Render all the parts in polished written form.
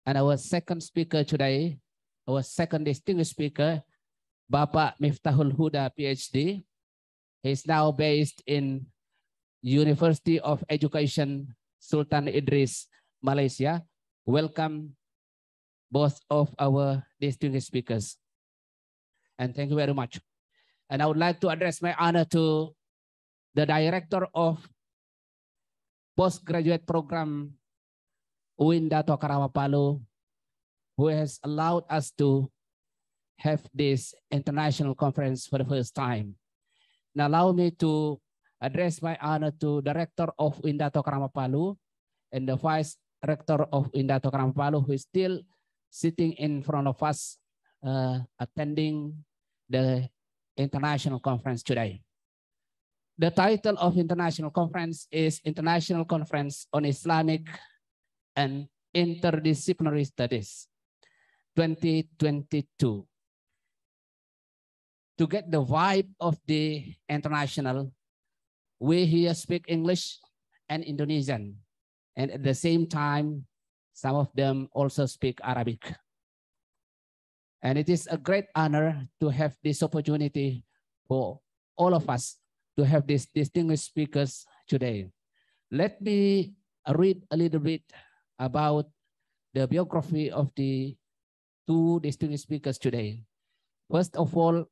And our second speaker today, our second distinguished speaker, Bapak Miftahul Huda, PhD. He's now based in University of Education, Sultan Idris, Malaysia. Welcome both of our distinguished speakers. And thank you very much. And I would like to address my honor to the director of postgraduate program UIN Dato Karawang Palu, who has allowed us to have this international conference for the first time. Now allow me to address my honor to Director of UIN Dato Karawang Palu and the Vice Rector of UIN Dato Karawang Palu, who is still sitting in front of us attending the international conference today. The title of international conference is International Conference on Islamic and Interdisciplinary Studies 2022. To get the vibe of the international, we here speak English and Indonesian, and at the same time, some of them also speak Arabic. And it is a great honor to have this opportunity for all of us to have these distinguished speakers today. Let me read a little bit about the biography of the two distinguished speakers today. First of all,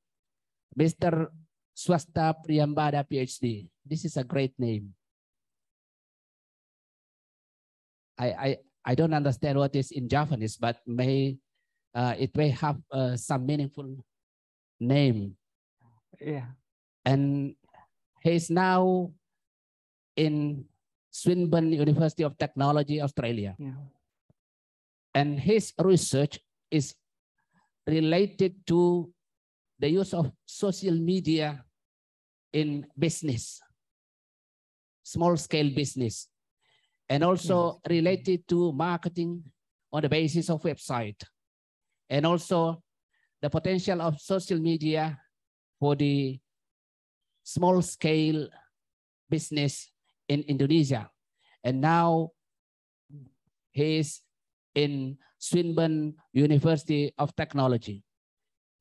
Mr. Swasta Priyambada, PhD. This is a great name. I don't understand what is in Japanese, but it may have some meaningful name. Yeah. And he's now in Swinburne University of Technology, Australia. Yeah. And his research is related to the use of social media in business, small-scale business, and also related to marketing on the basis of website, and also the potential of social media for the small-scale business in Indonesia. And now he's in Swinburne University of Technology.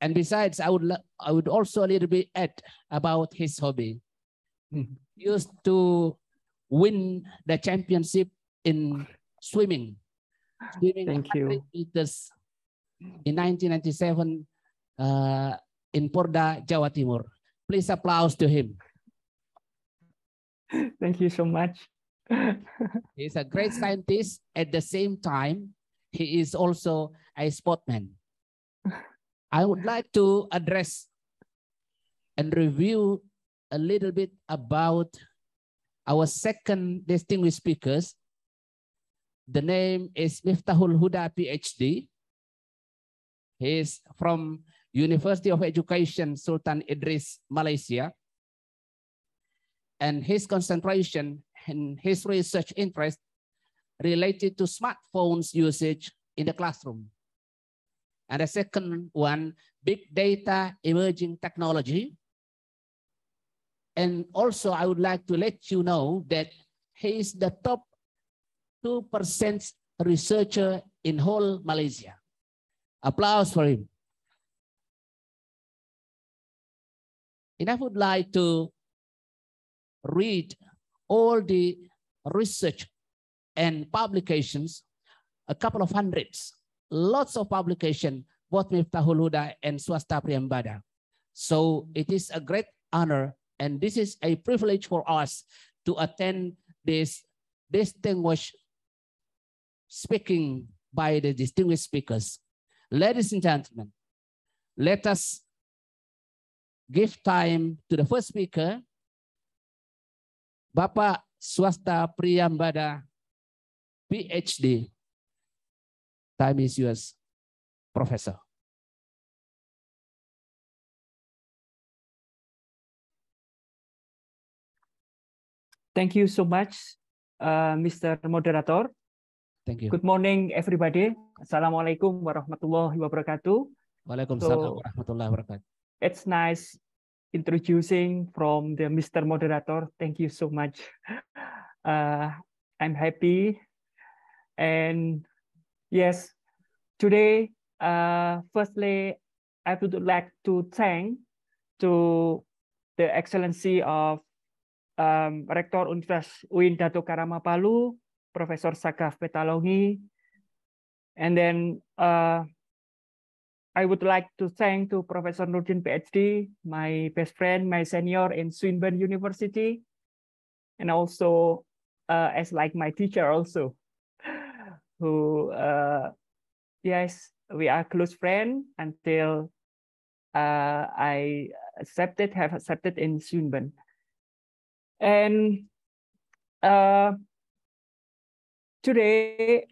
And besides, I would also a little bit add about his hobby. He used to win the championship in swimming. Thank you. 100 meters in 1997 in Porda, Jawa Timur. Please applause to him. Thank you so much. He's a great scientist. At the same time, he is also a sportsman. I would like to address and review a little bit about our second distinguished speakers. The name is Miftahul Huda, PhD. He is from University of Education, Sultan Idris, Malaysia. And his concentration and his research interest related to smartphones usage in the classroom. And the second one, big data, emerging technology. And also, I would like to let you know that he is the top 2% researcher in whole Malaysia. Applause for him. And I would like to read all the research and publications, a couple of hundreds, lots of publication, both Miftahul Huda and Swasta Priyambada. So it is a great honor, and this is a privilege for us to attend this distinguished speaking by the distinguished speakers. Ladies and gentlemen, let us give time to the first speaker, Bapak Swasta Priyambada, PhD. Time is yours, Professor. Thank you so much, Mr. Moderator. Thank you. Good morning, everybody. Assalamualaikum warahmatullahi wabarakatuh. Waalaikumsalam warahmatullahi wabarakatuh. It's nice introducing from the Mr. Moderator. Thank you so much. I'm happy. And yes, today, firstly, I would like to thank to the Excellency of Rektor Universitas UIN Dato Karama Palu, Professor Sagaf Petalongi, and then I would like to thank to Professor Nurdin PhD, my best friend, my senior in Swinburne University, and also as like my teacher also, who yes, we are close friends until I have accepted in Swinburne. And today,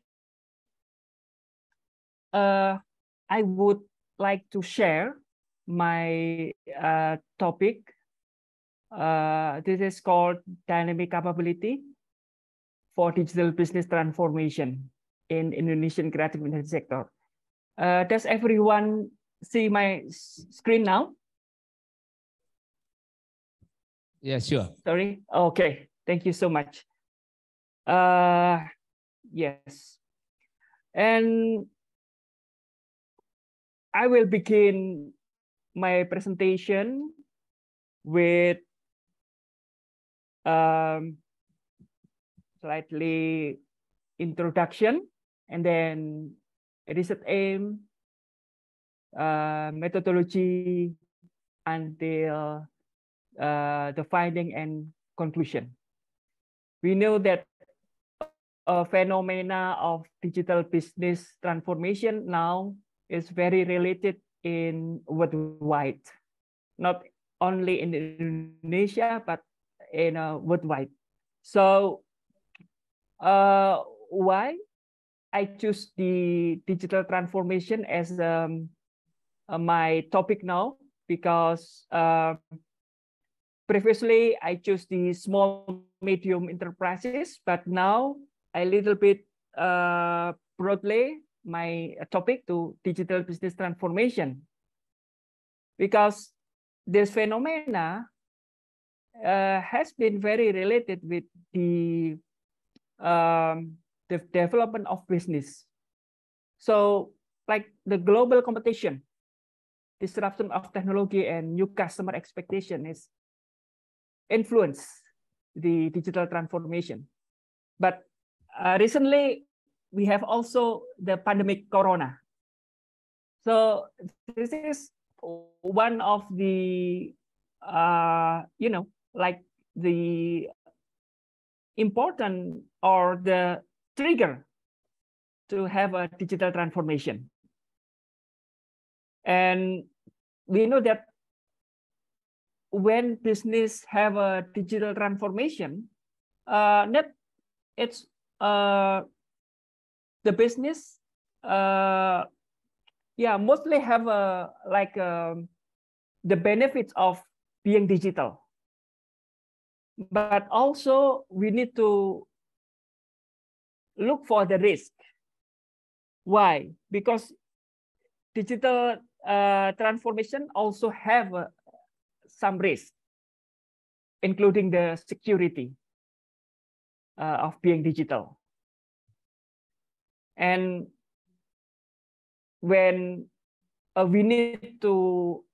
I would like to share my topic. This is called Dynamic Capability for Digital Business Transformation in Indonesian Creative Industry sector. Does everyone see my screen now? Yeah, sure. Sorry. Okay. Thank you so much. Yes. And I will begin my presentation with slightly introduction, and then research aim, methodology, until the finding and conclusion. We know that a phenomena of digital business transformation now is very related in worldwide, not only in Indonesia, but in worldwide. So why I choose the digital transformation as my topic now? Because previously I chose the small medium enterprises, but now a little bit broadly my topic to digital business transformation, because this phenomena has been very related with the development of business. So like the global competition, disruption of technology, and new customer expectation is influence the digital transformation. But recently, we have also the pandemic corona. So this is one of the, like the important or the trigger to have a digital transformation. And we know that when business have a digital transformation, that it's the business, mostly have a like the benefits of being digital, but also we need to look for the risk. Why? Because digital transformation also have some risk, including the security of being digital. And when we need to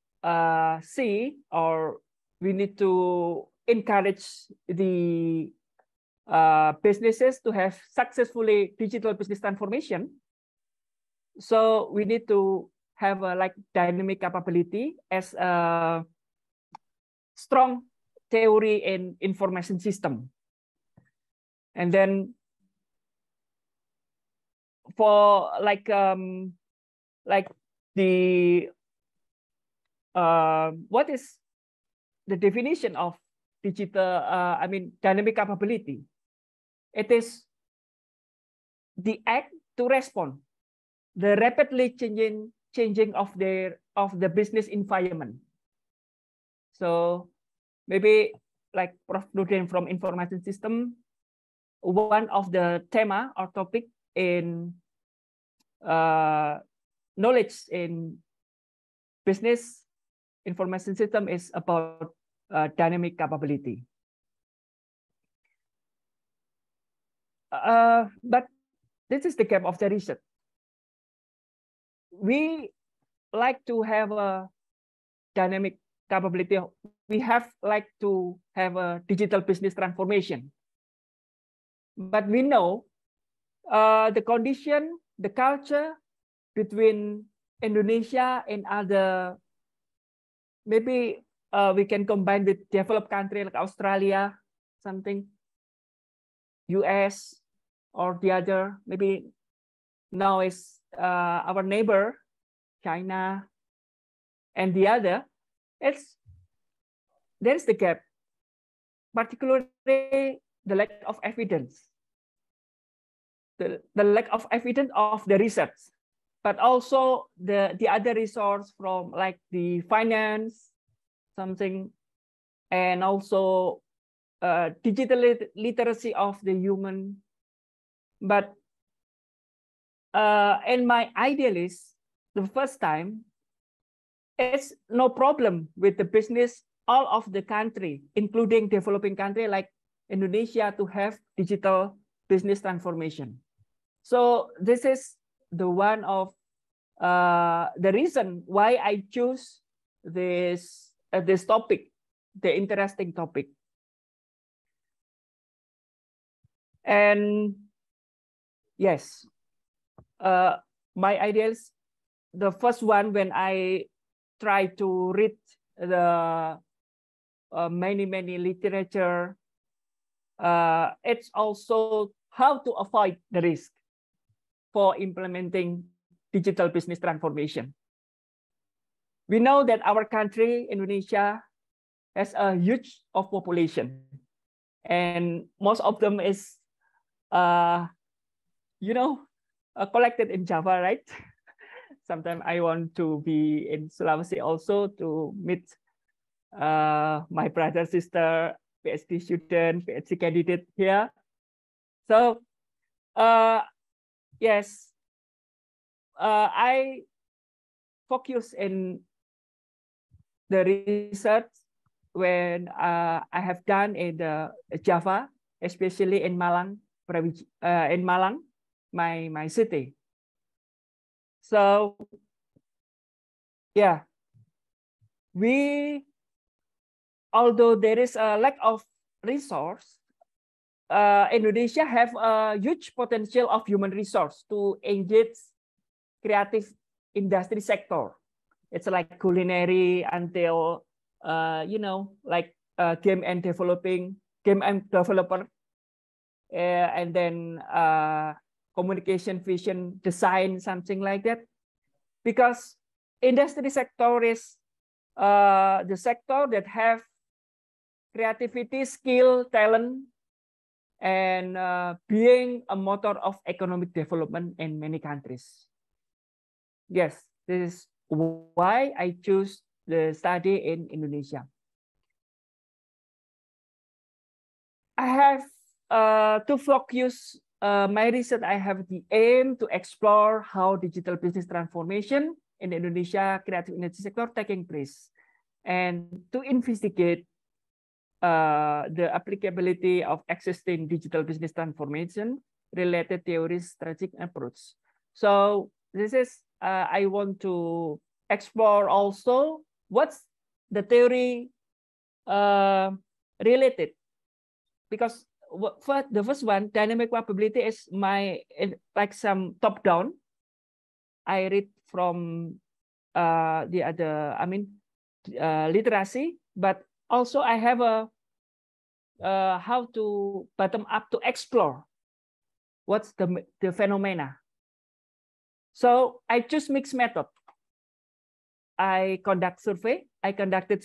see, or we need to encourage the businesses to have successfully digital business transformation, so we need to have a like dynamic capability as a strong theory in information system. And then for like the what is the definition of digital dynamic capability? It is the act to respond the rapidly changing of the business environment. So maybe like Prof. Nurdin from information system, one of the thema or topic in knowledge in business information system is about dynamic capability. But this is the gap of the research. we like to have a dynamic capability. We have like to have a digital business transformation. But we know the condition, the culture between Indonesia and other, maybe we can combine with developed country like Australia, something, US, or the other, maybe now is our neighbor, China, and the other, there's the gap, particularly the lack of evidence, the lack of evidence of the research, but also the other resource from like the finance, something, and also digital literacy of the human. But and my ideal is the first time, it's no problem with the business, all of the country, including developing country like Indonesia, to have digital business transformation. So this is the one of the reason why I choose this topic, the interesting topic. And yes, my ideas, the first one, when I try to read the many literature, it's also how to avoid the risk for implementing digital business transformation. We know that our country, Indonesia, has a huge of population, and most of them is, collected in Java, right? Sometimes I want to be in Sulawesi also to meet my brother, sister, PhD student, PhD candidate here. So yes, I focus in the research when I have done in the Java, especially in Malang, my city. So yeah, although there is a lack of resource, Indonesia have a huge potential of human resource to engage creative industry sector. It's like culinary until like game and developer, and then communication, vision, design, something like that. Because industry sector is the sector that have creativity, skill, talent, and being a motor of economic development in many countries. Yes, this is why I choose the study in Indonesia. I have to focus my research. I have the aim to explore how digital business transformation in the Indonesia creative industry sector taking place, and to investigate the applicability of existing digital business transformation related theories, strategic approach. So this is I want to explore also what's the theory related, because the first one, dynamic capability, is like some top down. I read from the other, literacy, but also I have a how to bottom up to explore what's the phenomena. So I choose mixed method. I conducted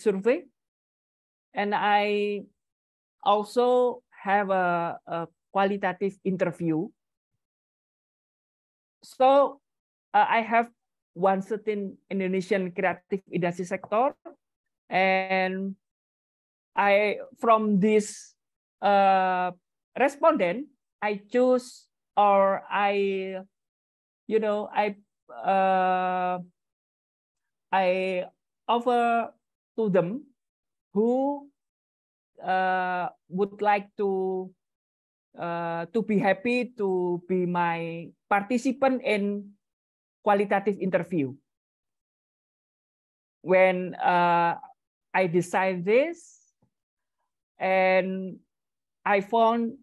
survey, and I also have a qualitative interview. So I have one certain Indonesian creative industry sector, and from this respondent, I choose, or I offer to them who would like to be happy to be my participant in qualitative interview. When I designed this, and I found,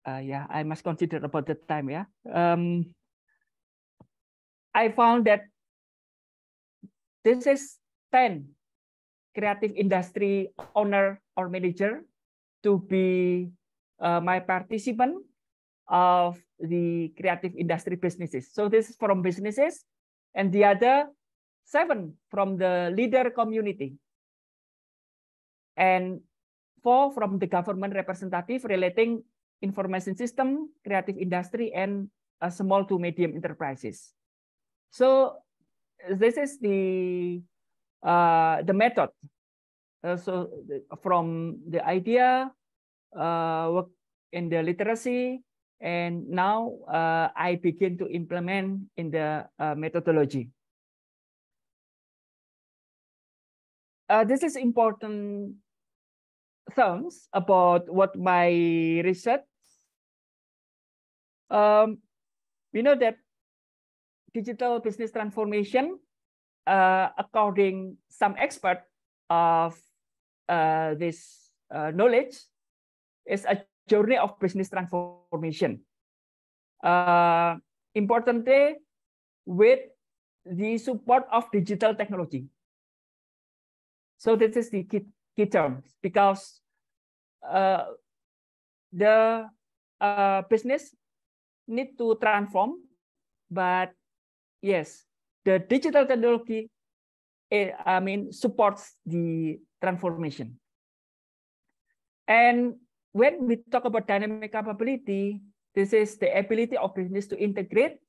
yeah, I must consider about the time. Yeah, I found that this is 10 creative industry owner or manager to be my participant of the creative industry businesses. So this is from businesses, and the other 7 from the leader community, and 4 from the government representative relating information system, creative industry, and small to medium enterprises. So this is the method. So from the idea, work in the literacy, and now I begin to implement in the methodology. This is important terms about what my research. We know that digital business transformation, according some expert of this knowledge, is a journey of business transformation. Importantly, with the support of digital technology. So this is the key terms, because the business need to transform, but yes, the digital technology, supports the transformation. And when we talk about dynamic capability, this is the ability of business to integrate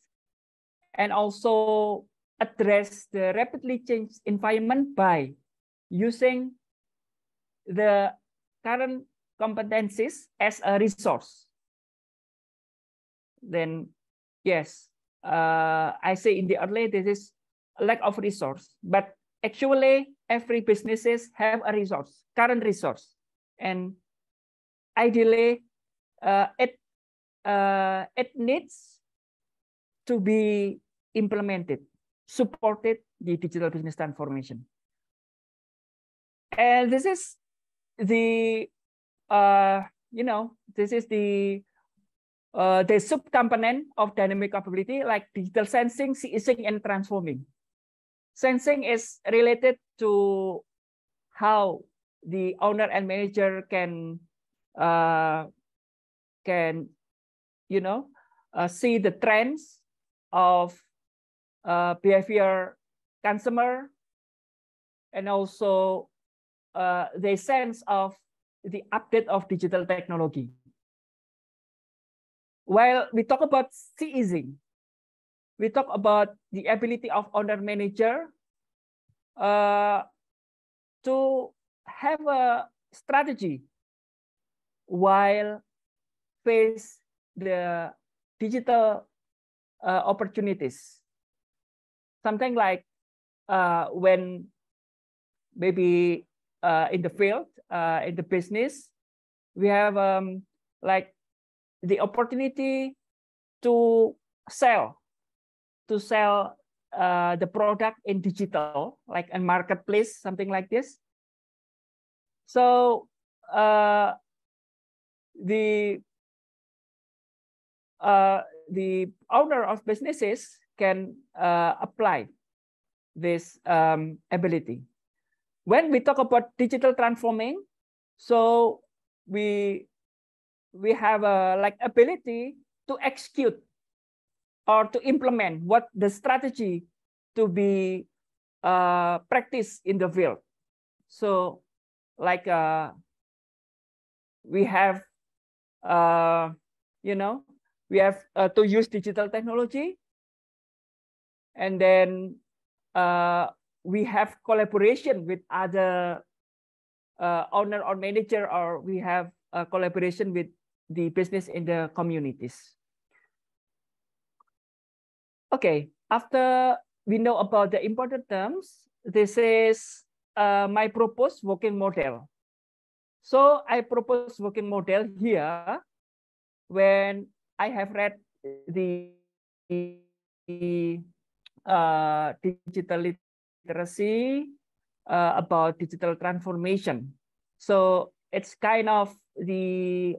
and also address the rapidly changed environment by using the current competencies as a resource. Then, yes, I say in the early, this is a lack of resource, but actually every businesses have a resource, current resource, and ideally it needs to be implemented, supported the digital business transformation. And this is the this is the subcomponent of dynamic capability, like digital sensing, seizing, and transforming. Sensing is related to how the owner and manager can see the trends of behavior consumer, and also the sense of the update of digital technology. While we talk about seizing, we talk about the ability of owner manager to have a strategy while face the digital opportunities. Something like when maybe in the field, in the business, we have like the opportunity to sell the product in digital, like a marketplace, something like this. So the owner of businesses can apply this ability. When we talk about digital transforming, so we have a like ability to execute or to implement what the strategy to be practiced in the field. So like we have we have to use digital technology, and then we have collaboration with other owner or manager, or we have a collaboration with the business in the communities. Okay, after we know about the important terms, this is my proposed working model. So I propose working model here when I have read the digital literacy, about digital transformation. So it's kind of the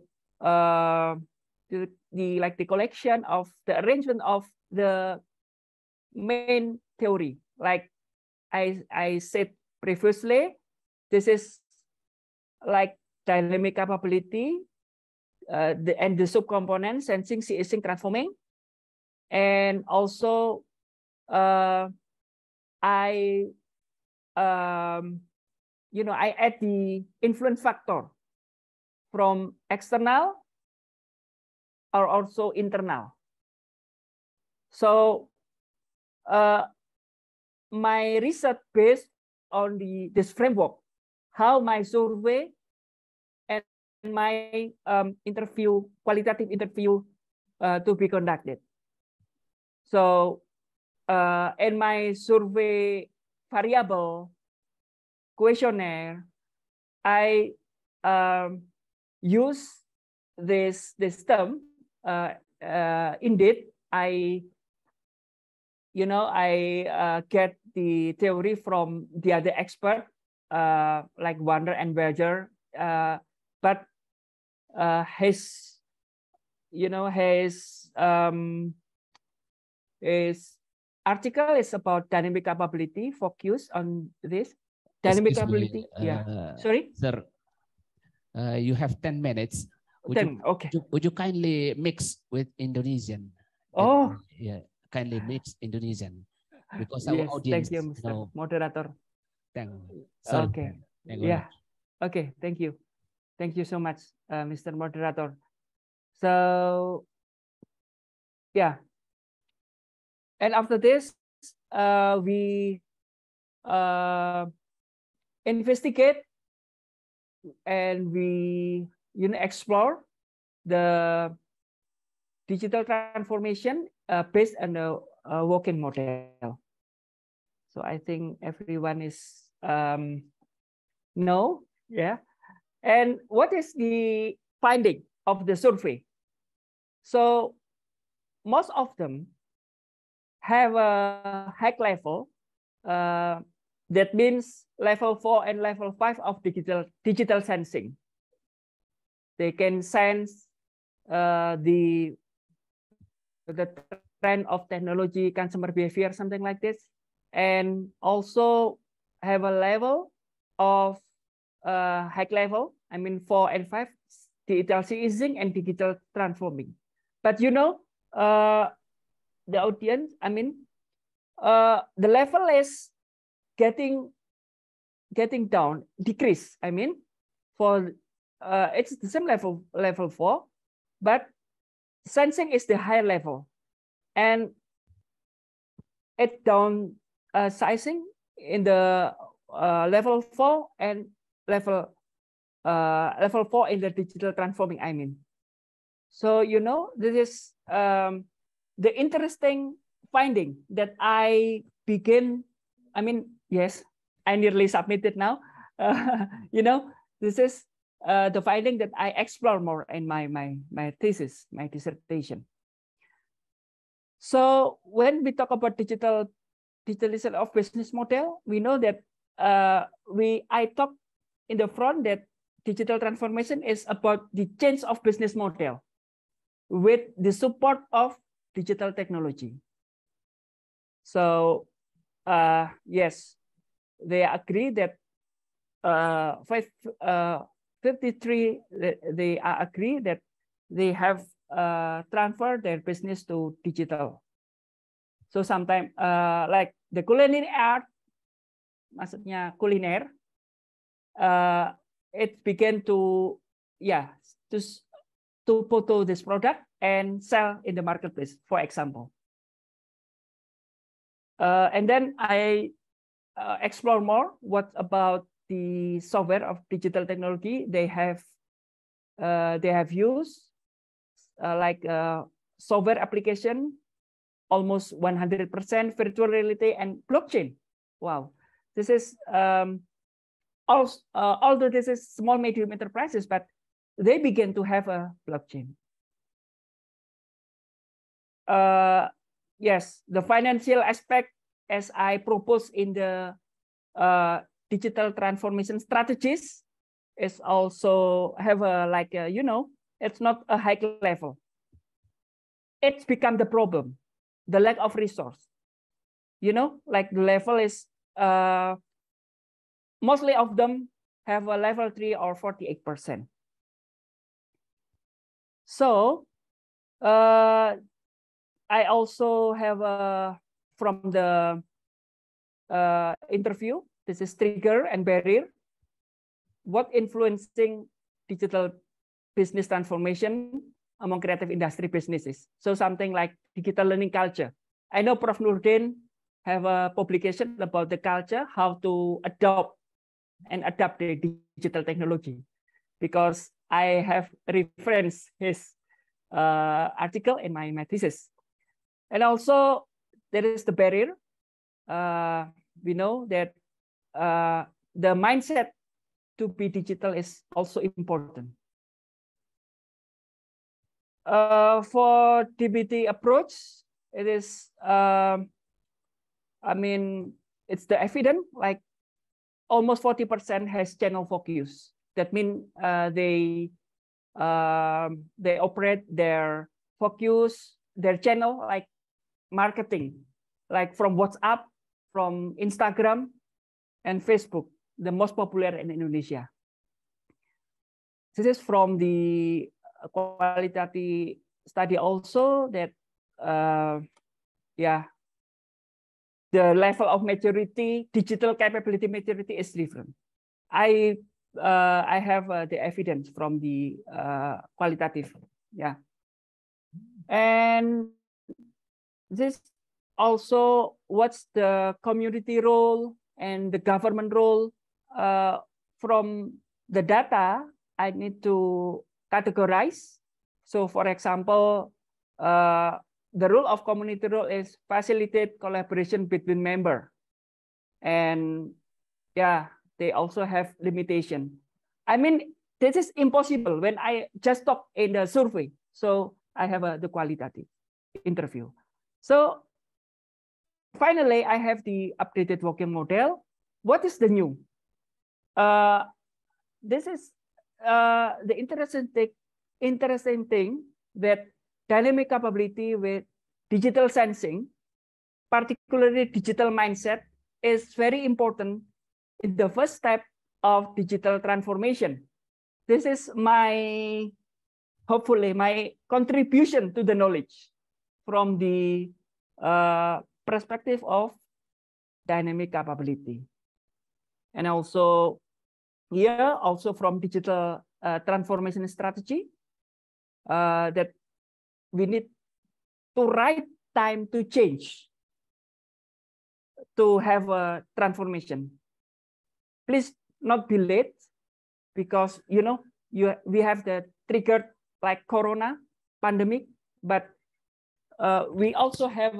like the collection of the arrangement of the main theory. Like I said previously, this is like dynamic capability, and the subcomponent sensing, seeing, transforming, and also I I add the influence factor from external or also internal. So my research based on this framework, how my survey and my qualitative interview to be conducted. So in my survey variable questionnaire, I use this term. Indeed, I get the theory from the other expert, like Wander and Berger, but his article is about dynamic capability, focus on this dynamic capability. Sorry, sir. You have 10 minutes. Okay. Would you kindly mix with Indonesian? Oh, yeah, kindly mix Indonesian because yes, our audience. Thank you, Mr. Moderator. Sorry. Okay. Yeah. Okay. Thank you. Thank you so much, Mr. Moderator. So, yeah. And after this, we investigate and we explore the digital transformation based on the working model. So I think everyone is know, yeah. And what is the finding of the survey? So most of them have a high level. That means level 4 and level 5 of digital sensing. They can sense the trend of technology, consumer behavior, something like this, and also have a level of high level. I mean 4 and 5, digital seizing and digital transforming. But the audience, I mean, the level is getting down, decrease. I mean, for it's the same level 4, but sensing is the higher level, and it down sizing in the level 4 and level 4 in the digital transforming. I mean, so this is the interesting finding that I begin. I mean, yes, I nearly submitted now. This is the finding that I explore more in my thesis, my dissertation. So when we talk about digitalization of business model, we know that I talked in the front that digital transformation is about the change of business model with the support of digital technology. So yes, they agree that 53 they agree that they have transferred their business to digital. So sometimes like the culinary art, maksudnya kuliner, it began to photo this product and sell in the marketplace, for example. And then I explore more what about the software of digital technology they have used, like software application, almost 100% virtual reality and blockchain. Wow, this is although this is small medium enterprises, but they begin to have a blockchain. yes, the financial aspect, as I proposed in the digital transformation strategies, is also have a like a, you know, it's not a high level. It's become the problem, the lack of resource. You know, like the level is mostly of them have a level 3 or 48%. So I also have from the interview, this is trigger and barrier. What influencing digital business transformation among creative industry businesses? So something like digital learning culture. I know Prof. Nurdin have a publication about the culture, how to adopt and adapt the digital technology, because I have referenced his article in my thesis. And also there is the barrier. We know that the mindset to be digital is also important. For DBT approach, it is, I mean, it's the evident, like almost 40% has channel focus. That means they operate their focus, their channel, like marketing, like from WhatsApp, from Instagram, and Facebook, the most popular in Indonesia. This is from the qualitative study also that, yeah, the level of maturity, digital capability maturity is different. I have the evidence from the qualitative, yeah. And this also, what's the community role and the government role? From the data, I need to categorize. So for example, the role of community role is facilitate collaboration between members. And yeah, they also have limitation. I mean, this is impossible when I just talk in the survey. So I have the qualitative interview. So finally, I have the updated working model. What is the new? This is the interesting thing that dynamic capability with digital sensing, particularly digital mindset, is very important in the first step of digital transformation. This is my, hopefully, my contribution to the knowledge from the perspective of dynamic capability. And also here, also from digital transformation strategy, that we need to right time to change, to have a transformation. Please not be late, because we have the triggered like Corona pandemic, but we also have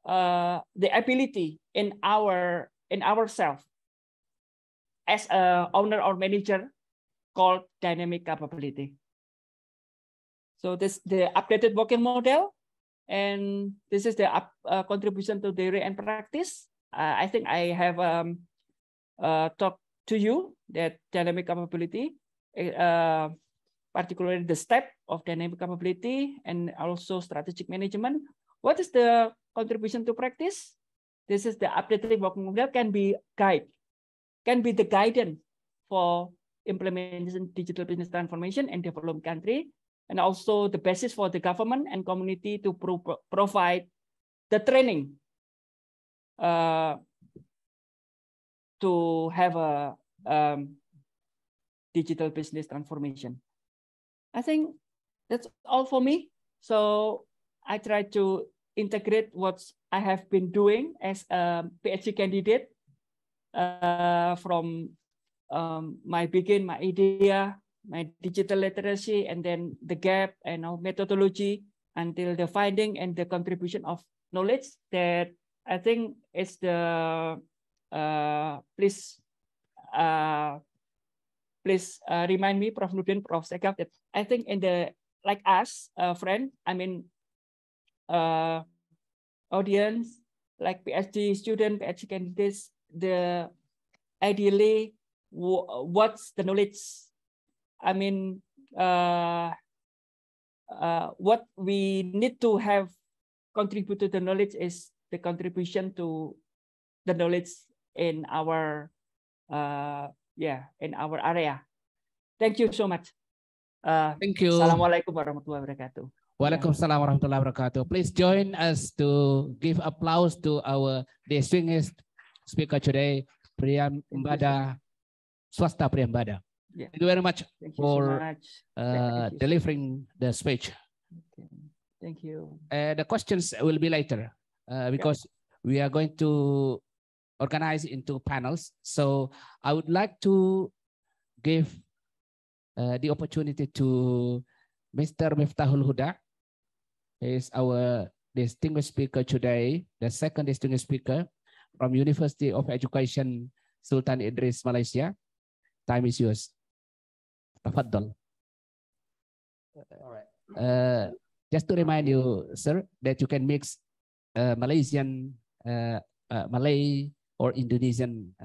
the ability in ourselves as a owner or manager called dynamic capability. So this the updated working model, and this is the contribution to theory and practice. I think I have talked to you that dynamic capability, particularly the step of dynamic capability and also strategic management. What is the contribution to practice? This is the updated working model can be the guidance for implementation digital business transformation in developed country, and also the basis for the government and community to provide the training to have a digital business transformation. I think that's all for me. So I try to integrate what I have been doing as a PhD candidate from my idea, my digital literacy, and then the gap and our methodology until the finding and the contribution of knowledge that I think is the please remind me, Prof. Nurdin, Prof. Sekap, that I think in the like us friend, I mean audience, like PhD student, PhD candidates, ideally, what's the knowledge? I mean, what we need to have contribute to the knowledge is the contribution to the knowledge in our in our area. Thank you so much. Thank you. Assalamualaikum warahmatullahi wabarakatuh. Waalaikumsalam warahmatullahi wabarakatuh. Please join us to give applause to our distinguished speaker today, Priyambada, Swasta Priyambada. Yeah. Thank you very much for delivering the speech. Okay. Thank you. The questions will be later because we are going to organize into panels. So I would like to give the opportunity to Mr. Miftahul Huda. He is our distinguished speaker today, the second distinguished speaker from University of Education, Sultan Idris, Malaysia. Time is yours. Tafaddal. All right. Just to remind you, sir, that you can mix Malaysian, Malay, or Indonesian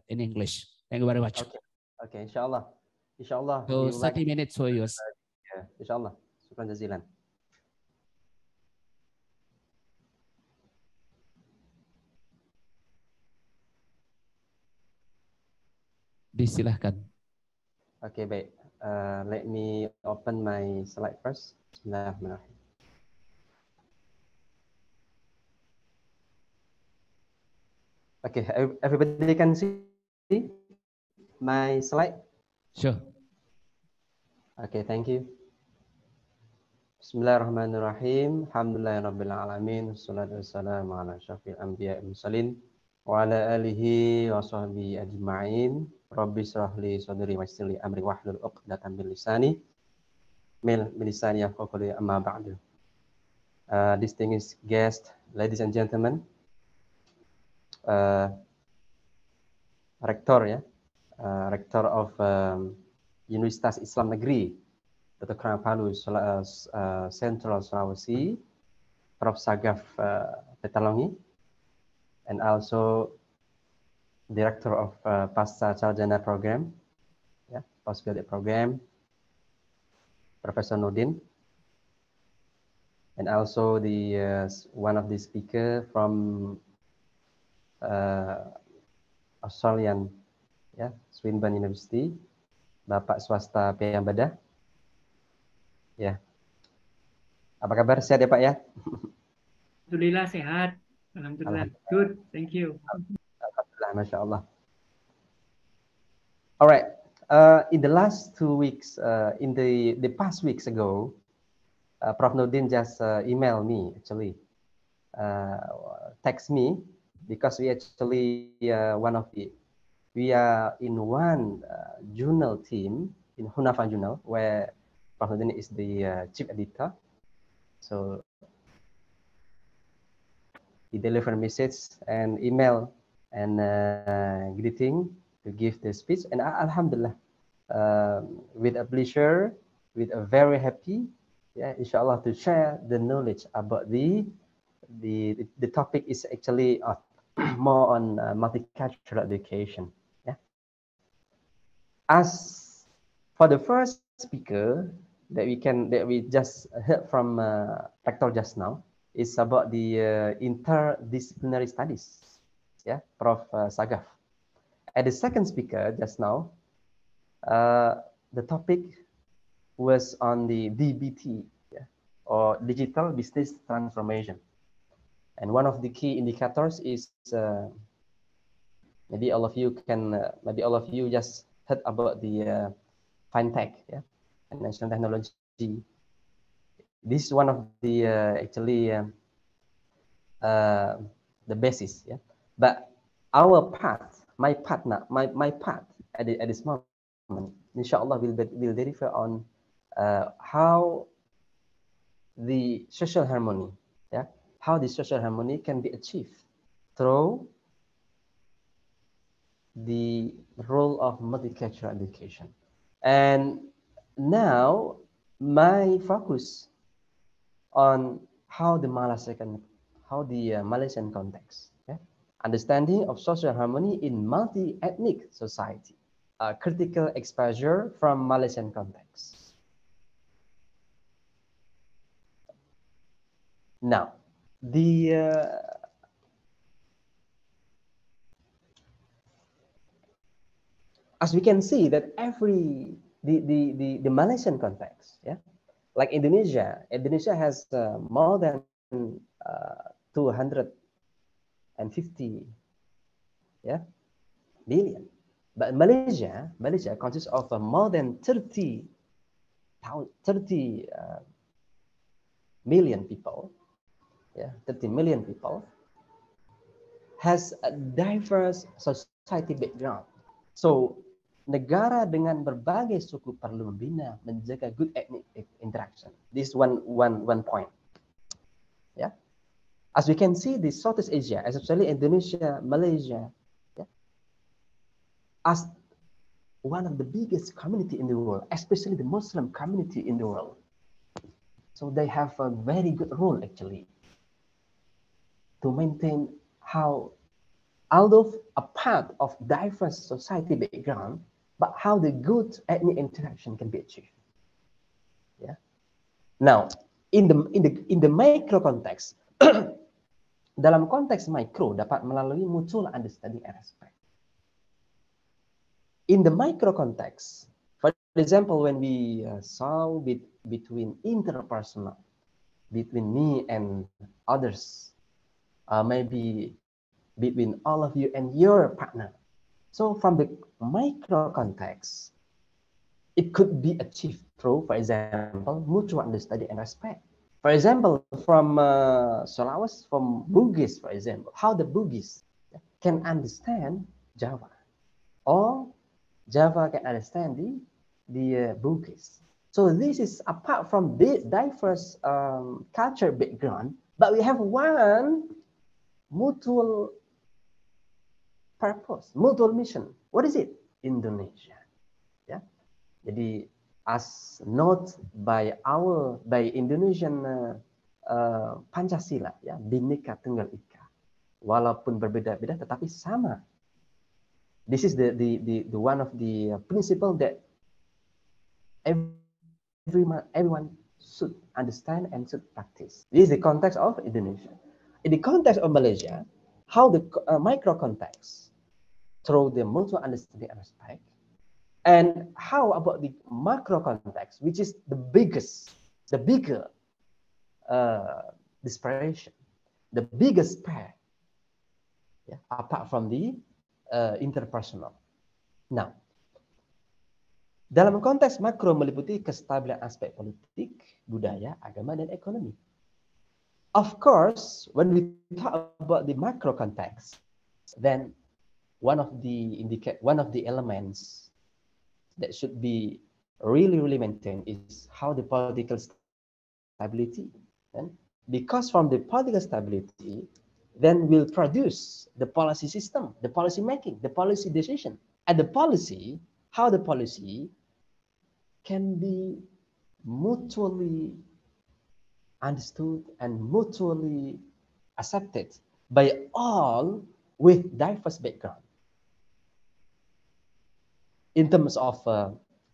in English. Thank you very much. Okay. Okay. Inshallah. Inshallah. So 30 minutes for yours. Yeah. Inshallah. Syukran jazilan. Disilahkan. Okay, baik. Let me open my slide first. Bismillahirrahmanirrahim. Okay, everybody can see my slide? Sure. Okay, thank you. Bismillahirrahmanirrahim. Alhamdulillahirabbil alamin. Wassalatu wassalamu ala asyrafil anbiya'i wal mursalin wa ala alihi wa sahbihi ajma'in. Rabbi shrah li sadri wa yassir li amri wahlul 'uqdatam min lisani yafqahu qawli, amma ba'du. Distinguished guests, ladies and gentlemen, Rector of Universitas Islam Negeri Dr. Krang Palu, Central Sulawesi, Prof. Sagaf Petalongi, and also Director of Pasca Sarjana Program, postgraduate program, Professor Nordin, and also the one of the speaker from Australian, Swinburne University, Bapak Swasta Priyambada. Ya, apa kabar? Sehat ya Pak ya? Alhamdulillah sehat. Alhamdulillah. Good. Thank you. Alhamdulillah, Masya Allah. All right. In the last 2 weeks, in the past weeks ago, Prof. Nordin just emailed me, actually, text me, because we actually we are in one journal team in Hunafa Journal, where Prof. Nordin is the chief editor. So he delivered a message and email and greeting to give the speech, and Alhamdulillah, with a pleasure, with a very happy, inshallah, to share the knowledge about the topic is actually more on multicultural education. As for the first speaker that we just heard from Rector just now, is about the interdisciplinary studies, Prof. Sagaf. And the second speaker just now, the topic was on the DBT, or digital business transformation. And one of the key indicators is maybe all of you just heard about the fintech, and national technology. This is one of the actually the basis, But our part, my part at this moment, inshallah, will deliver on how the social harmony, how the social harmony can be achieved through the role of multicultural education. And now my focus on how the Malaysian how the Malaysian context, yeah? Understanding of social harmony in multi-ethnic society, critical exposure from Malaysian context. Now, as we can see that the Malaysian context, yeah, like Indonesia has more than 250 million, but Malaysia consists of more than 30 million people, 30 million people, has a diverse society background. So negara dengan berbagai suku perlu membina, menjaga good ethnic interaction. This one point. Yeah, as we can see, the Southeast Asia, especially Indonesia, Malaysia, as one of the biggest community in the world, especially the Muslim community in the world. So they have a very good role actually to maintain how, although a part of diverse society background, but how the good ethnic interaction can be achieved. Yeah. Now, in the micro context, dalam konteks micro dapat melalui mutual understanding and respect. In the micro context, for example, when we saw between interpersonal, between me and others, maybe between all of you and your partner. So from the micro context, it could be achieved through, for example, mutual understanding and respect. For example, from Sulawesi, from Bugis, for example, how the Bugis can understand Java, or Java can understand the Bugis. So this is apart from the diverse culture background, but we have one mutual purpose, mutual mission. What is it? Indonesia. Yeah. Jadi as noted by Indonesian Pancasila, ya, Bhinneka Tunggal Ika. Walaupun berbeda-beda tetapi sama. This is the one of the principle that everyone should understand and should practice. This is the context of Indonesia. In the context of Malaysia, how the micro context through the mutual understanding and respect, and how about the macro context, which is the bigger inspiration, the biggest pair, yeah, apart from the interpersonal. Now, dalam konteks makro meliputi kestabilan aspek politik, budaya, agama, dan ekonomi. Of course, when we talk about the macro context, then one of the elements that should be really maintained is how the political stability. And because from the political stability, then will produce the policy system, the policy making, the policy decision, and the policy, how the policy can be mutually understood and mutually accepted by all with diverse background. In terms of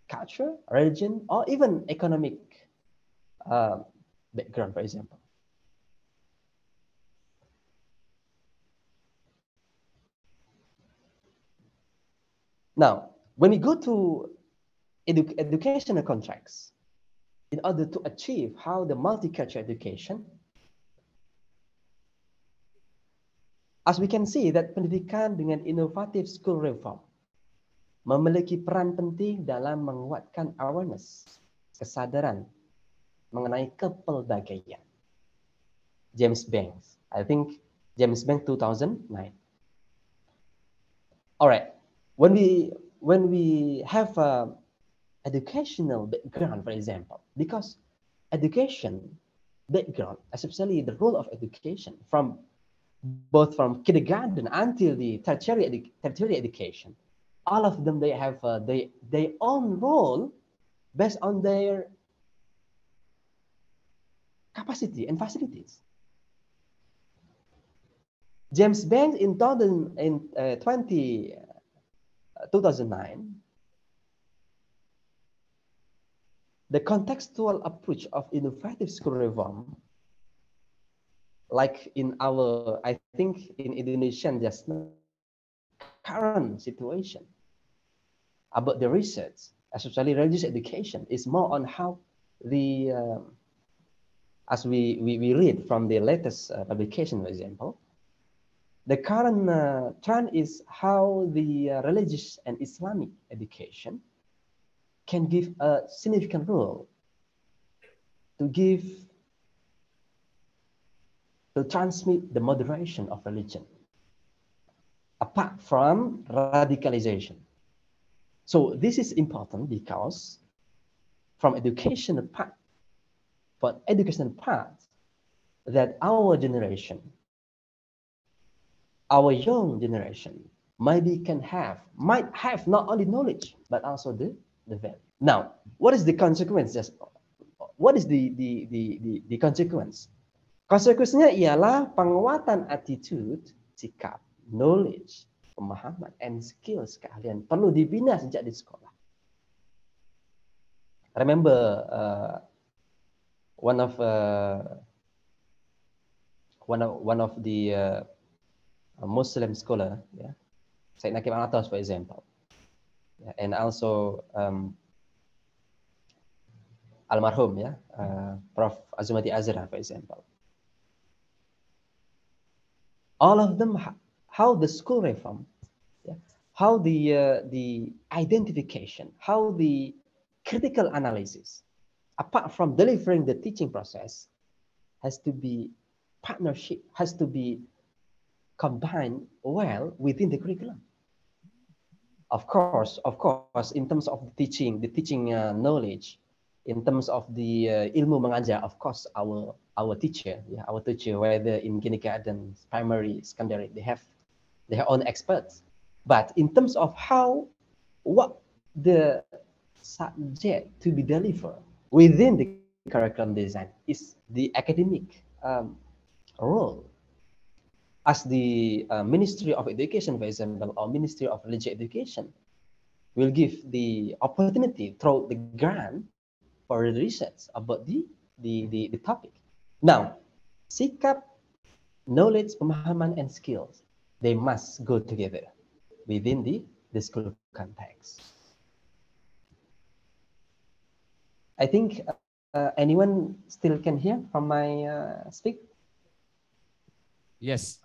culture, religion, or even economic background, for example. Now, when we go to educational contracts, in order to achieve how the multicultural education, as we can see that pendidikan dengan inovatif school reform memiliki peran penting dalam menguatkan awareness, kesadaran mengenai kepelbagaian. James Banks, I think James Banks 2009. All right, when we have educational background, for example, because education background, especially the role of education from both from kindergarten until the tertiary education, all of them, they have their own role based on their capacity and facilities. James Banks in 2009, the contextual approach of innovative school reform, like in our, I think in Indonesia just now, current situation about the research, especially religious education, is more on how the, as we read from the latest publication, for example, the current trend is how the religious and Islamic education can give a significant role to transmit the moderation of religion, apart from radicalization. So this is important because from educational part, that our generation, our young generation, might have not only knowledge, but also the value. Now, what is the consequence? What is the consequence? Konsekuensinya ialah penguatan attitude, sikap, knowledge, pemahaman, and skills, keahlian perlu dibina sejak di sekolah. Remember one of the Muslim scholar, yeah, Said Naqib Al-Atas, for example, yeah, and also almarhum, yeah, Prof. Azumati Azra, for example. All of them, how the school reform, yeah, how the identification, how the critical analysis, apart from delivering the teaching process, has to be partnership, has to be combined well within the curriculum. Of course, in terms of the teaching knowledge, in terms of the ilmu mengajar, of course, our teacher, yeah, our teacher, whether in kindergarten, primary, secondary, they have their own experts. But in terms of what the subject to be delivered within the curriculum design is the academic role. As the Ministry of Education, for example, or Ministry of Religious Education, will give the opportunity through the grant for the research about the topic. Now, sikap, knowledge, pemahaman, and skills, they must go together within the school context. I think anyone still can hear from my speak? Yes.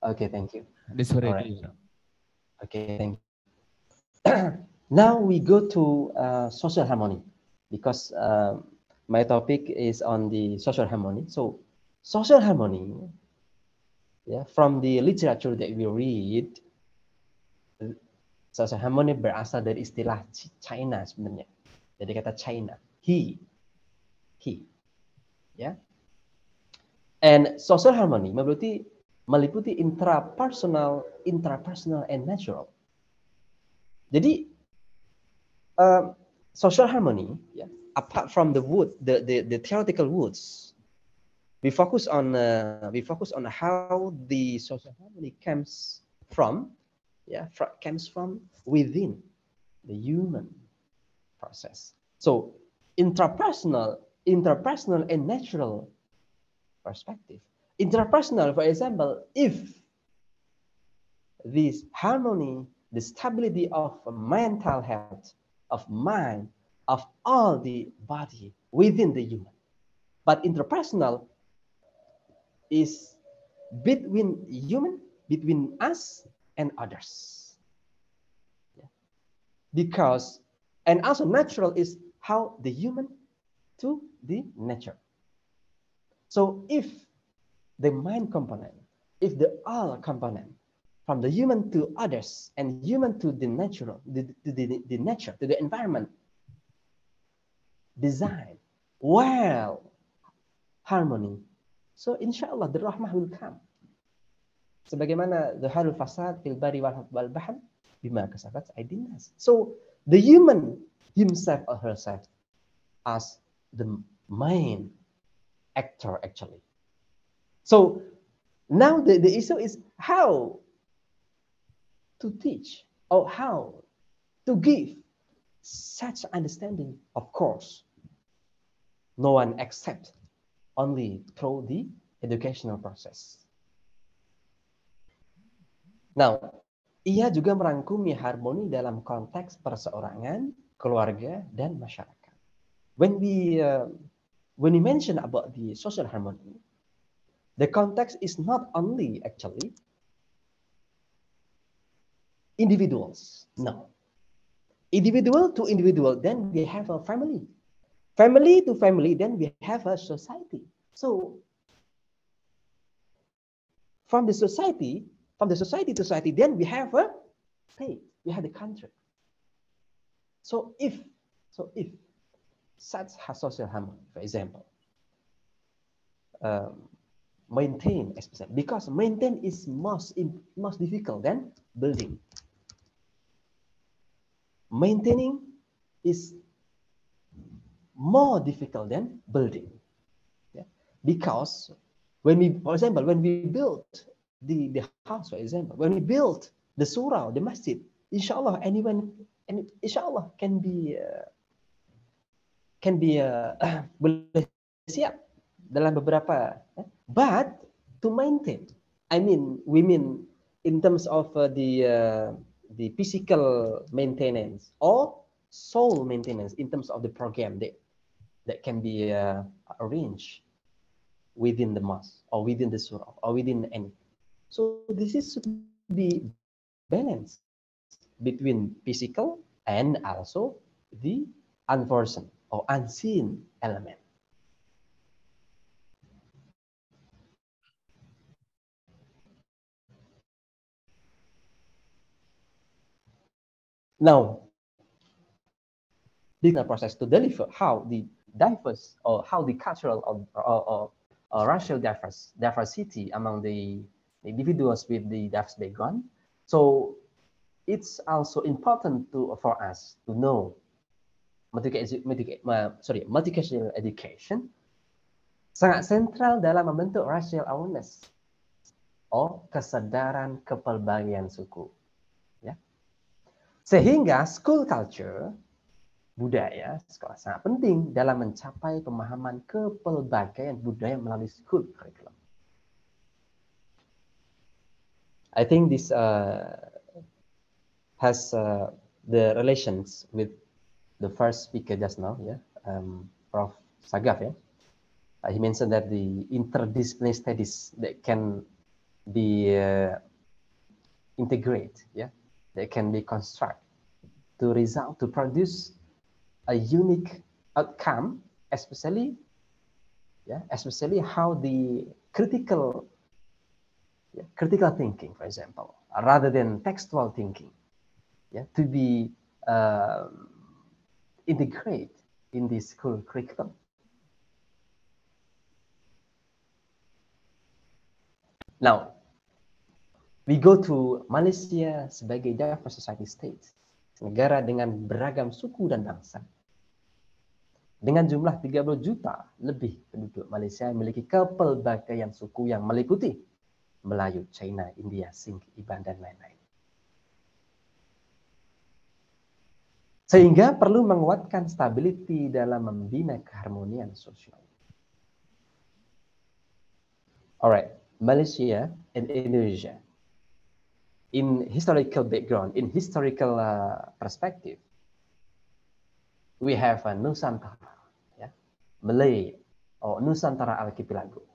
Okay, thank you. This very right. clear. Okay, thank you. Now we go to social harmony, because my topic is on the social harmony. So social harmony, yeah, from the literature that we read, social harmony berasal dari istilah China sebenarnya, dari kata China, he, ya. And social harmony meliputi intrapersonal, and natural. Jadi social harmony, yeah, apart from the theoretical woods, we focus on how the social harmony comes from within the human process. So intrapersonal and natural perspective. Interpersonal, for example, if this harmony, the stability of mental health, of mind, of all the body within the human. But interpersonal is between us and others. Yeah. Because, and also natural is how the human to the nature. So if the mind component, if the all component, from the human to others and human to the natural, the nature, to the environment, design, well, harmony, so inshallah the rahmah will come. Sebagaimana dhaharul fasad fil bari wal bahr bima kasabat aydin nas. So the human himself or herself as the main actor actually. So Now the issue is how to teach or how to give such understanding. Of course, no one except only through the educational process. Now, ia juga merangkumi harmoni dalam konteks perseorangan, keluarga, dan masyarakat. When we mention about the social harmony, the context is not only actually individuals. No. Individual to individual, then we have a family. Family to family, then we have a society. So from the society to society, then we have a state, we have the country. So if such social harmony, for example, maintain, especially because maintain is most difficult than building. Maintaining is more difficult than building, yeah? Because when we, for example, when we build the house, for example, when we build the surau, the masjid, inshallah anyone, and inshallah can be boleh siap dalam beberapa, but to maintain, I mean, we mean in terms of the physical maintenance or soul maintenance in terms of the program that can be arranged within the mosque or within the surah or within any. So this is should be balanced between physical and also the unforeseen or unseen element. Now, this process to deliver how the diverse or how the cultural or racial diversity among the individuals with the diverse background. So it's also important for us to know multicultural education sangat sentral dalam membentuk racial awareness or kesadaran kepelbagaian suku, ya. Sehingga school culture, budaya sekolah sangat penting dalam mencapai pemahaman kepelbagaian budaya melalui school curriculum. I think this has the relations with the first speaker just now, yeah, Prof. Sagaf, yeah. He mentioned that the interdisciplinary studies that can be integrate, yeah, that can be construct to produce a unique outcome, especially how the critical thinking, for example, rather than textual thinking, yeah, to be integrate in the school curriculum. Now, we go to Malaysia sebagai diverse society state, negara dengan beragam suku dan bangsa. Dengan jumlah 30 juta lebih penduduk, Malaysia memiliki kepelbagaian suku yang meliputi Melayu, China, India, Sing, Iban, dan lain-lain. Sehingga perlu menguatkan stability dalam membina keharmonian sosial. Alright, Malaysia and Indonesia. In historical background, in historical perspective, we have a Nusantara, yeah? Malay or Nusantara Archipelago.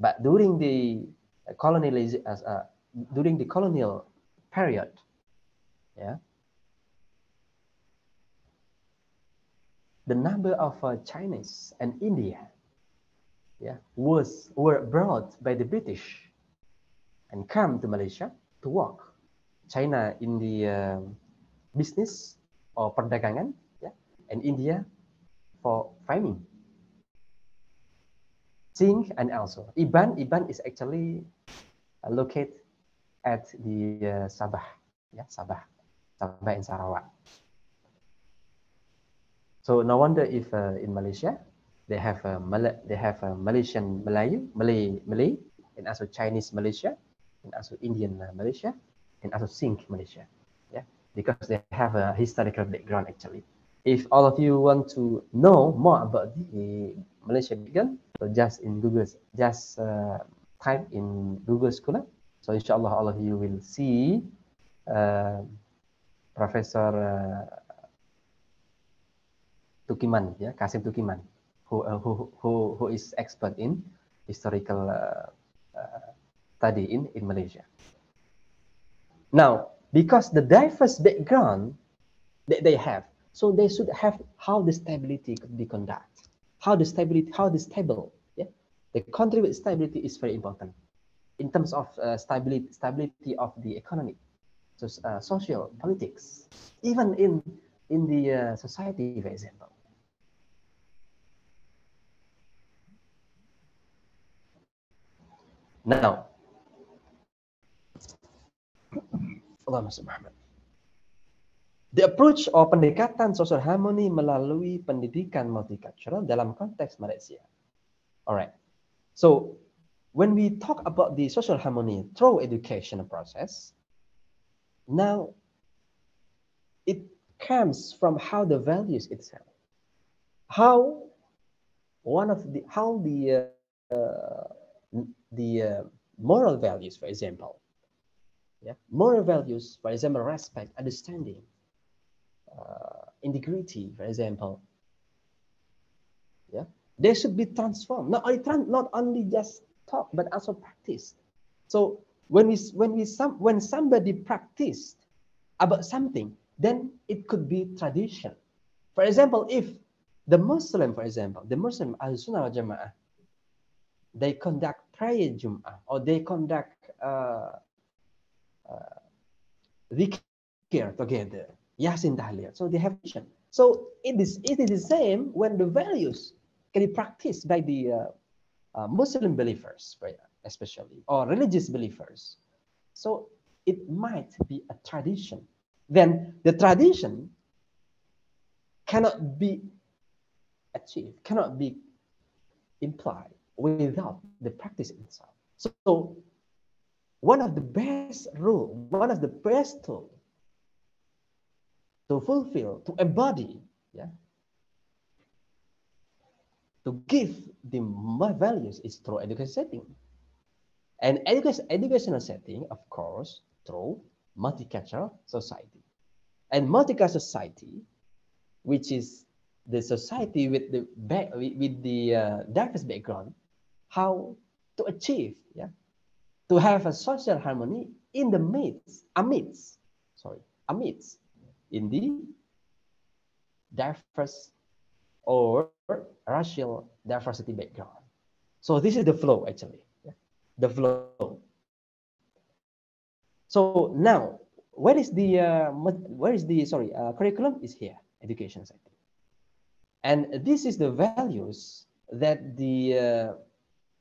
But during the colonial period, yeah, the number of Chinese and India, yeah, were brought by the British and come to Malaysia to work. China in the business or perdagangan, yeah, and India for farming. Sing and also Iban is actually located at the Sabah, yeah, Sabah and Sarawak. So no wonder if in Malaysia they have Malaysian Malay, and and also Chinese Malaysia, and also Indian Malaysia, and also Singh Malaysia. Yeah, because they have a historical background actually. If all of you want to know more about the Malaysia background, so just in Google, just type in Google Scholar. So inshallah all of you will see Professor Tukiman, yeah, Kasim Tukiman, who is expert in historical study in Malaysia. Now, because the diverse background that they have, so they should have how the stability could be conducted, how the stable, yeah, the country with stability is very important in terms of stability of the economy, so social politics, even in the society, for example. Now, the approach or pendekatan social harmony melalui pendidikan multicultural dalam konteks Malaysia. Alright, so when we talk about the social harmony through education process, now it comes from how the values itself, how moral values, for example, yeah, moral values, for example, respect, understanding, integrity, for example, yeah, they should be transformed. Not only just talk, but also practiced. So when somebody practiced about something, then it could be tradition. For example, if the Muslim, for example, the Muslim Al-Sunnah wal Jama'ah, they conduct prayer Jum'ah, or they conduct dhikr together, Yasin Tahlil. So they have vision. So it is the same when the values can be practiced by the Muslim believers, especially, or religious believers. So it might be a tradition. Then the tradition cannot be achieved, cannot be implied without the practice itself. So one of the best rule, one of the best tools to fulfill, to embody, yeah, to give the values is through education setting. And educational setting, of course, through multicultural society. And multicultural society, which is the society with the diverse background, how to achieve, yeah, to have a social harmony in the amidst in the diverse or racial diversity background. So this is the flow actually, yeah? The flow. So now, where is the curriculum is here, education sector, and this is the values that the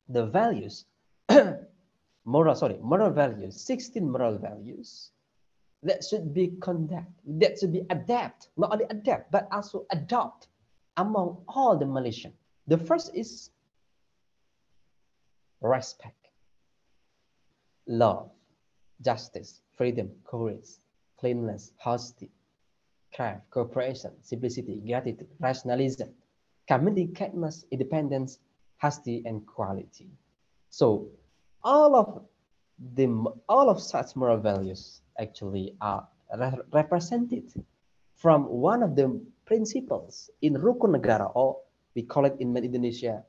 values moral values, 16 moral values that should be conducted, that should be adapt, not only adapt, but also adopt among all the Malaysian. The first is respect, love, justice, freedom, courage, cleanliness, honesty, care, cooperation, simplicity, gratitude, rationalism, community kindness, independence, honesty, and quality. So all of such moral values actually are represented from one of the principles in Rukun Negara, or we call it in Indonesia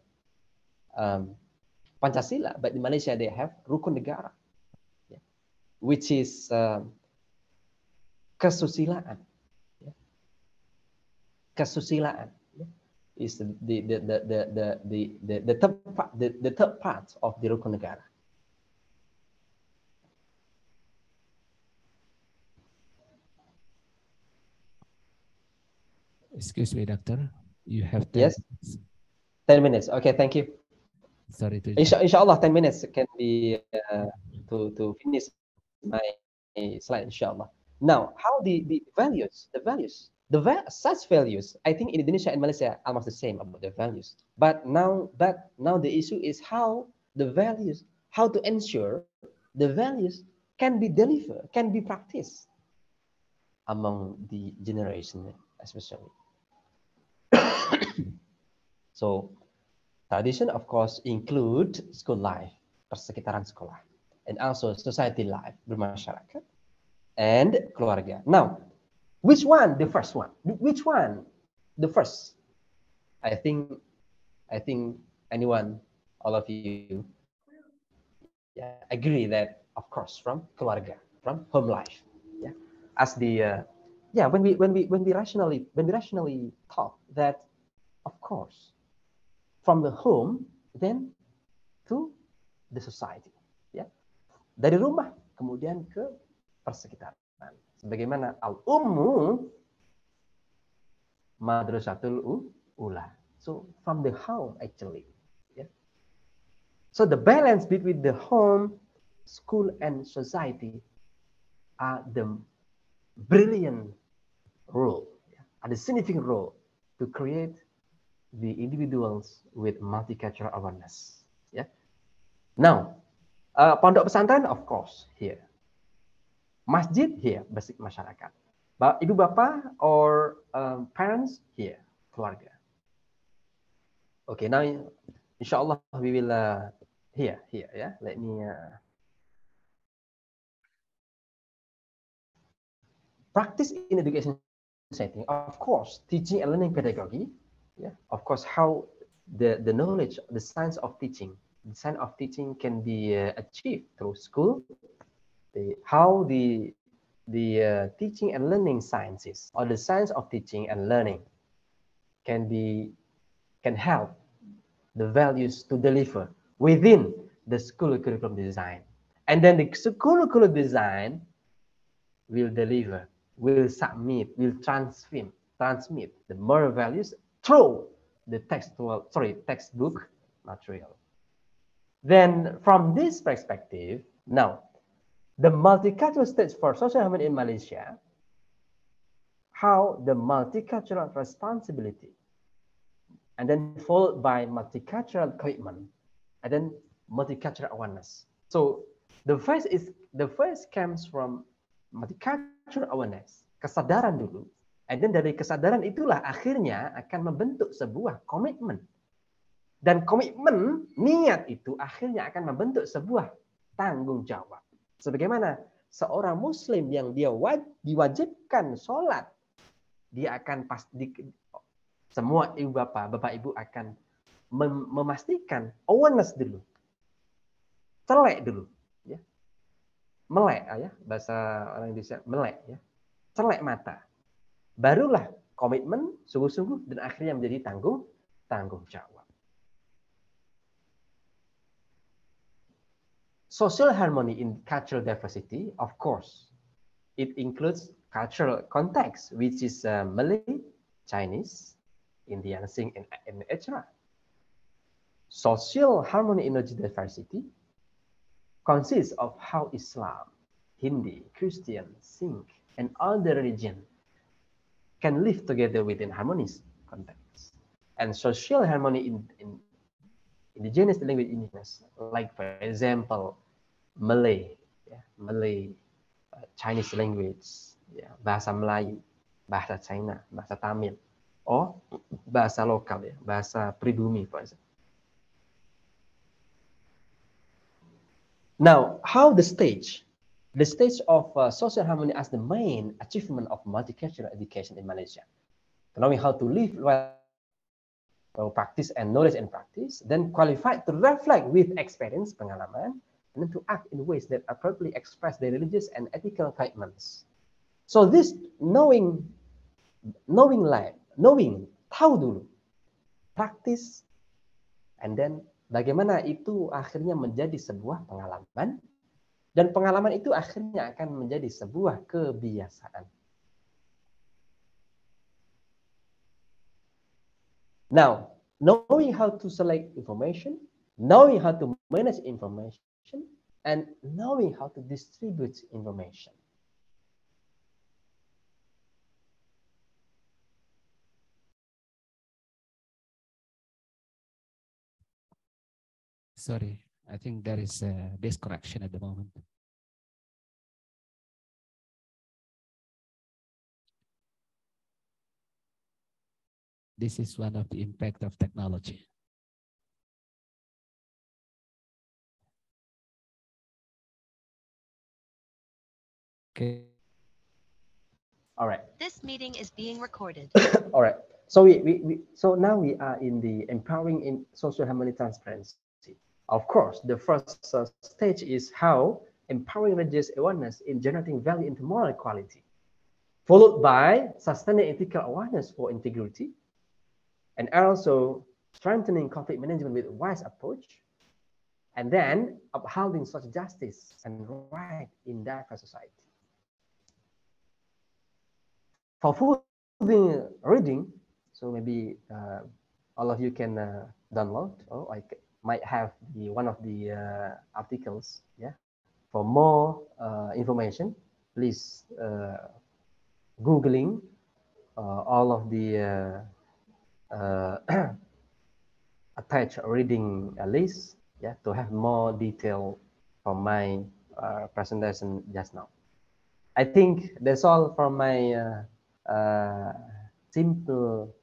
Pancasila, but in Malaysia they have Rukun Negara, yeah, which is kesusilaan. Yeah. Kesusilaan, yeah, is the third part of the Rukun Negara. Excuse me, doctor. You have 10 Yes, minutes. 10 minutes. Okay, thank you. Sorry to Inshallah, 10 minutes can be to finish my slide. Inshallah. Now, how the values, such values, I think in Indonesia and Malaysia almost the same about the values. But now the issue is how the values, how to ensure the values can be delivered, can be practiced among the generation especially. So tradition of course include school life, persekitaran sekolah, and also society life, bermasyarakat, and keluarga. Now, which one the first one? Which one the first? I think anyone, all of you, yeah, agree that of course from keluarga, from home life, yeah, as the yeah, when we rationally thought that of course from the home then to the society, ya, dari rumah kemudian ke persekitaran, sebagaimana al-ummu madrasatul ula. So from the home actually, yeah. So the balance between the home, school, and society are the brilliant role, yeah, are the significant role to create the individuals with multicultural awareness. Yeah. Now, pondok pesantren of course here, masjid here, basic masyarakat. Ibu bapak or parents here, keluarga. Okay, now inshallah we will here, yeah. Let me practice in education setting. Of course, teaching and learning pedagogy. Yeah, of course, how the knowledge, the science of teaching, can be achieved through school. How the teaching and learning sciences, or the science of teaching and learning, can help the values to deliver within the school curriculum design, and then the school curriculum design will deliver, will submit, will transmit the moral values through the textbook material. Then from this perspective, now the multicultural stage for social harmony in Malaysia, how the multicultural responsibility, and then followed by multicultural commitment, and then multicultural awareness. So the first comes from multicultural awareness, kesadaran dulu, and then dari kesadaran itulah akhirnya akan membentuk sebuah komitmen, dan komitmen niat itu akhirnya akan membentuk sebuah tanggung jawab. Sebagaimana seorang muslim yang dia diwajibkan sholat, dia akan pasti, semua ibu bapak ibu akan memastikan awareness dulu, celek dulu, ya, melek, ya, bahasa orang Indonesia melek, ya, celek mata, barulah komitmen sungguh-sungguh dan akhirnya menjadi tanggung jawab. Social harmony in cultural diversity, of course, it includes cultural context, which is Malay, Chinese, Indian, Singh, and etc. Social harmony in diversity consists of how Islam, Hindi, Christian, Sikh, and other religions can live together within harmonious context. And social harmony in indigenous language indigenous, like for example, Malay, ya, Malay, Chinese language, ya, bahasa Melayu, bahasa China, bahasa Tamil, bahasa lokal, ya, bahasa pribumi, for example. Now, how the stage of social harmony as the main achievement of multicultural education in Malaysia, knowing how to live well, practice and knowledge and practice, then qualified to reflect with experience, pengalaman, and then to act in ways that appropriately express their religious and ethical commitments. So this knowing, tahu dulu, practice, and then bagaimana itu akhirnya menjadi sebuah pengalaman, dan pengalaman itu akhirnya akan menjadi sebuah kebiasaan. Now, knowing how to select information, knowing how to manage information, and knowing how to distribute information. Sorry, I think there is this correction at the moment. This is one of the impact of technology. Okay. All right. This meeting is being recorded. All right. So so now we are in the empowering in social harmony transparency. Of course, the first stage is how empowering religious awareness in generating value into moral equality, followed by sustaining ethical awareness for integrity, and also strengthening conflict management with a wise approach, and then upholding social justice and right in diverse society. For full reading, so maybe all of you can download, or I might have the one of the articles. Yeah. For more information, please Googling all of the attached reading list, yeah, to have more detail from my presentation just now. I think that's all from my simple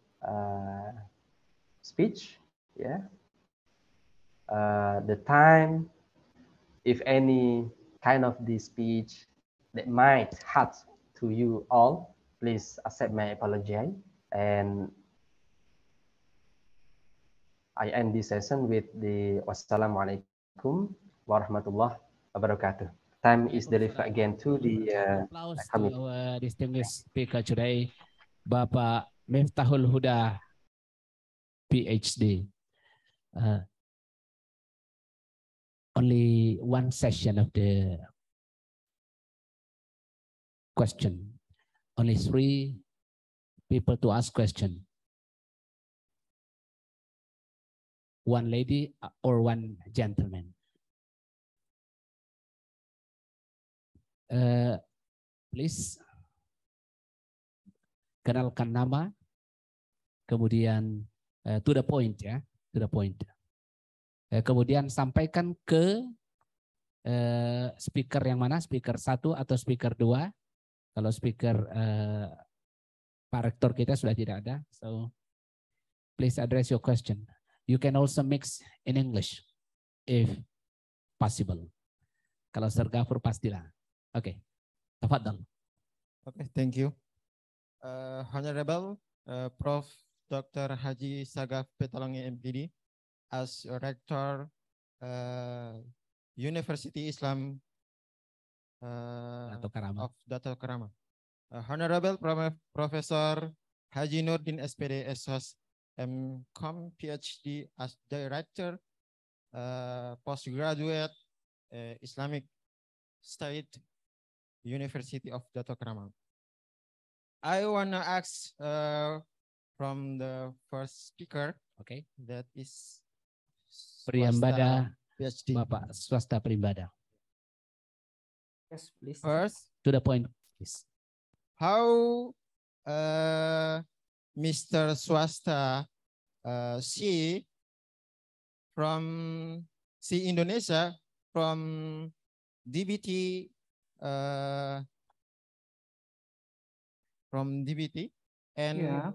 speech. Yeah. The time, if any kind of this speech that might hurt to you all, please accept my apology. And I end this session with the wassalamualaikum warahmatullahi wabarakatuh. Time is delivered again to the applause to our distinguished speaker today, Bapak Miftahul Huda, PhD. Only one session of the question. Only 3 people to ask question. 1 lady or 1 gentleman. Please kenalkan nama, kemudian to the point ya, to the point. Kemudian sampaikan ke speaker yang mana, speaker 1 atau speaker 2. Kalau speaker Pak Rektor kita sudah tidak ada, so please address your question. You can also mix in English if possible. Kalau Sergafur pastilah. Okay, tafadhal. Okay, thank you. Honorable Prof. Dr. Haji Sagaf Petolangi MPD, as Rector University Islam of Dato Karama. Honorable Professor Haji Nurdin SPD SOS MCom PhD as Director Postgraduate Islamic State University of Dato Karama. I want to ask from the first speaker, okay, that is Priyambada PhD. Bapak Swasta Priyambada. Yes, please. First, to the point, please. How Mr. Swasta see Indonesia from DBT and Yeah.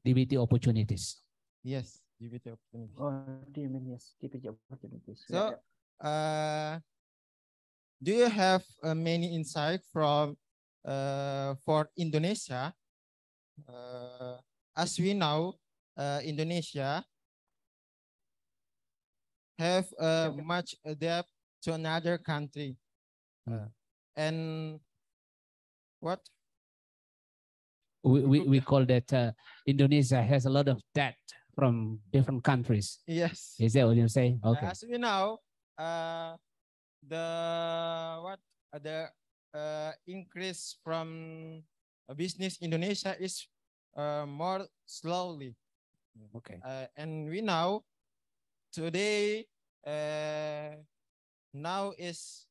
DBT opportunities. Yes, DBT opportunities. Oh, do you mean yes, DBT opportunities? So, do you have many insight from for Indonesia? As we know, Indonesia have much adapt to another country, and what we call that Indonesia has a lot of debt from different countries. Yes. Is that what you say? Okay. As we know, the increase from business Indonesia is more slowly. Okay. And we know today now is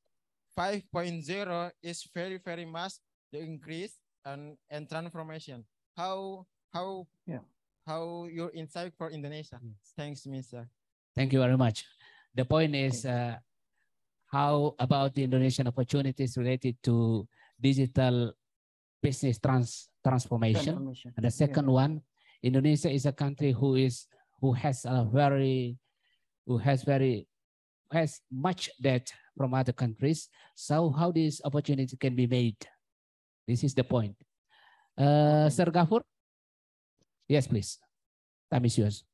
5.0 is very much the increase and transformation. How your insight for Indonesia? Yes. Thanks, Mr. Thank you very much. The point is, how about the Indonesian opportunities related to digital business transformation? And the second one, Indonesia is a country who has much debt from other countries. So how this opportunity can be made? This is the point. Sir Gafur? Yes, please. Time is yours.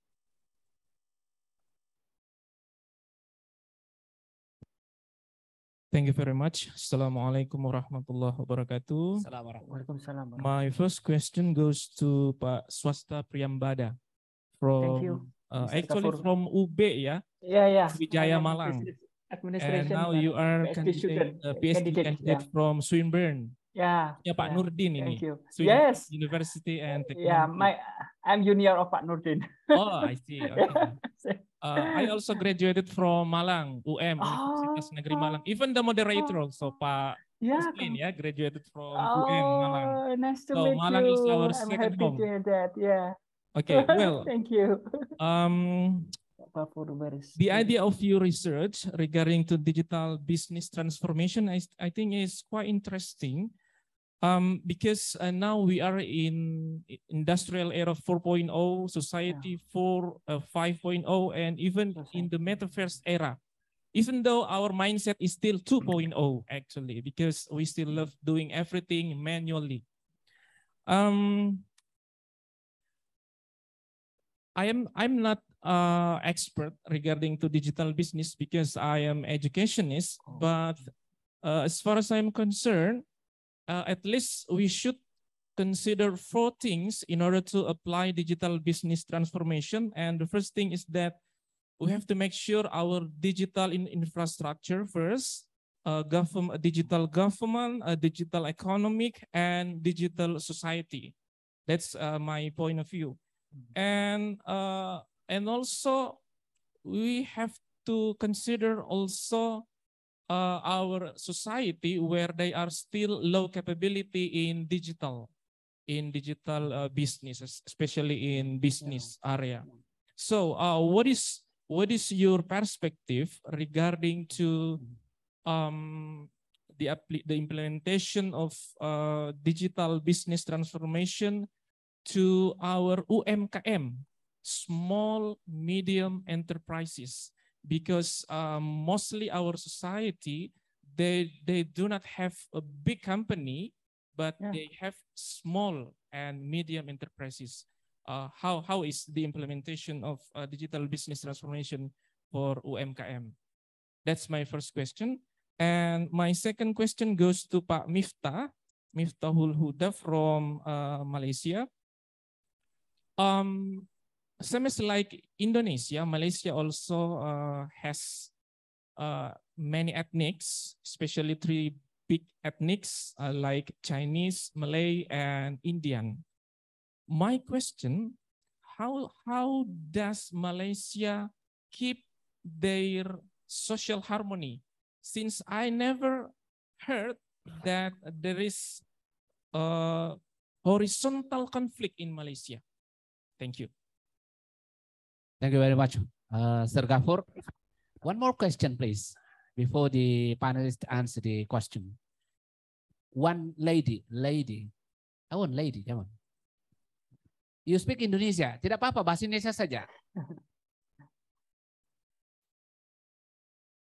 Thank you very much. Assalamualaikum warahmatullahi wabarakatuh. Waalaikumsalam. My first question goes to Pak Swasta Priyambada from actually Gafur. from UB ya. Yeah. Wijaya Malang. And now you are PhD candidate from Swinburne. Yeah. Pak Nurdin ini. Thank you. Swinburne Yes. University and Technology. Yeah, I'm junior of Pak Nurdin. Oh, I see. Okay. I also graduated from Malang, Universitas Negeri Malang. Even the moderator also, Pak Muslim, graduated from Malang. Nice to So meet Malang you. is our I'm second happy home. to hear that. Yeah. Okay, well, thank you. The idea of your research regarding to digital business transformation, I think is quite interesting. Because now we are in industrial era 4.0, society 5.0, and even in the metaverse era. Even though our mindset is still 2.0 actually, because we still love doing everything manually. I'm not expert regarding to digital business because I am educationist, but as far as I'm concerned, at least we should consider 4 things in order to apply digital business transformation. And the first thing is that we have to make sure our digital infrastructure first, digital government, digital economic, and digital society. That's my point of view. And also we have to consider also our society where they are still low capability in digital businesses, especially in business area. So what is your perspective regarding to the implementation of digital business transformation to our UMKM, small medium enterprises? Because mostly our society, they do not have a big company, but they have small and medium enterprises. How is the implementation of digital business transformation for UMKM? That's my first question. And my second question goes to Pak Miftahul Huda from Malaysia. Same as like Indonesia, Malaysia also has many ethnics, especially 3 big ethnics like Chinese, Malay, and Indian. My question, how does Malaysia keep their social harmony? Since I never heard that there is a horizontal conflict in Malaysia. Thank you. Thank you very much, Sir Gafur. One more question, please, before the panelists answer the question. One lady. I want lady, come on. You speak Indonesia, tidak apa-apa, bahasa Indonesia saja.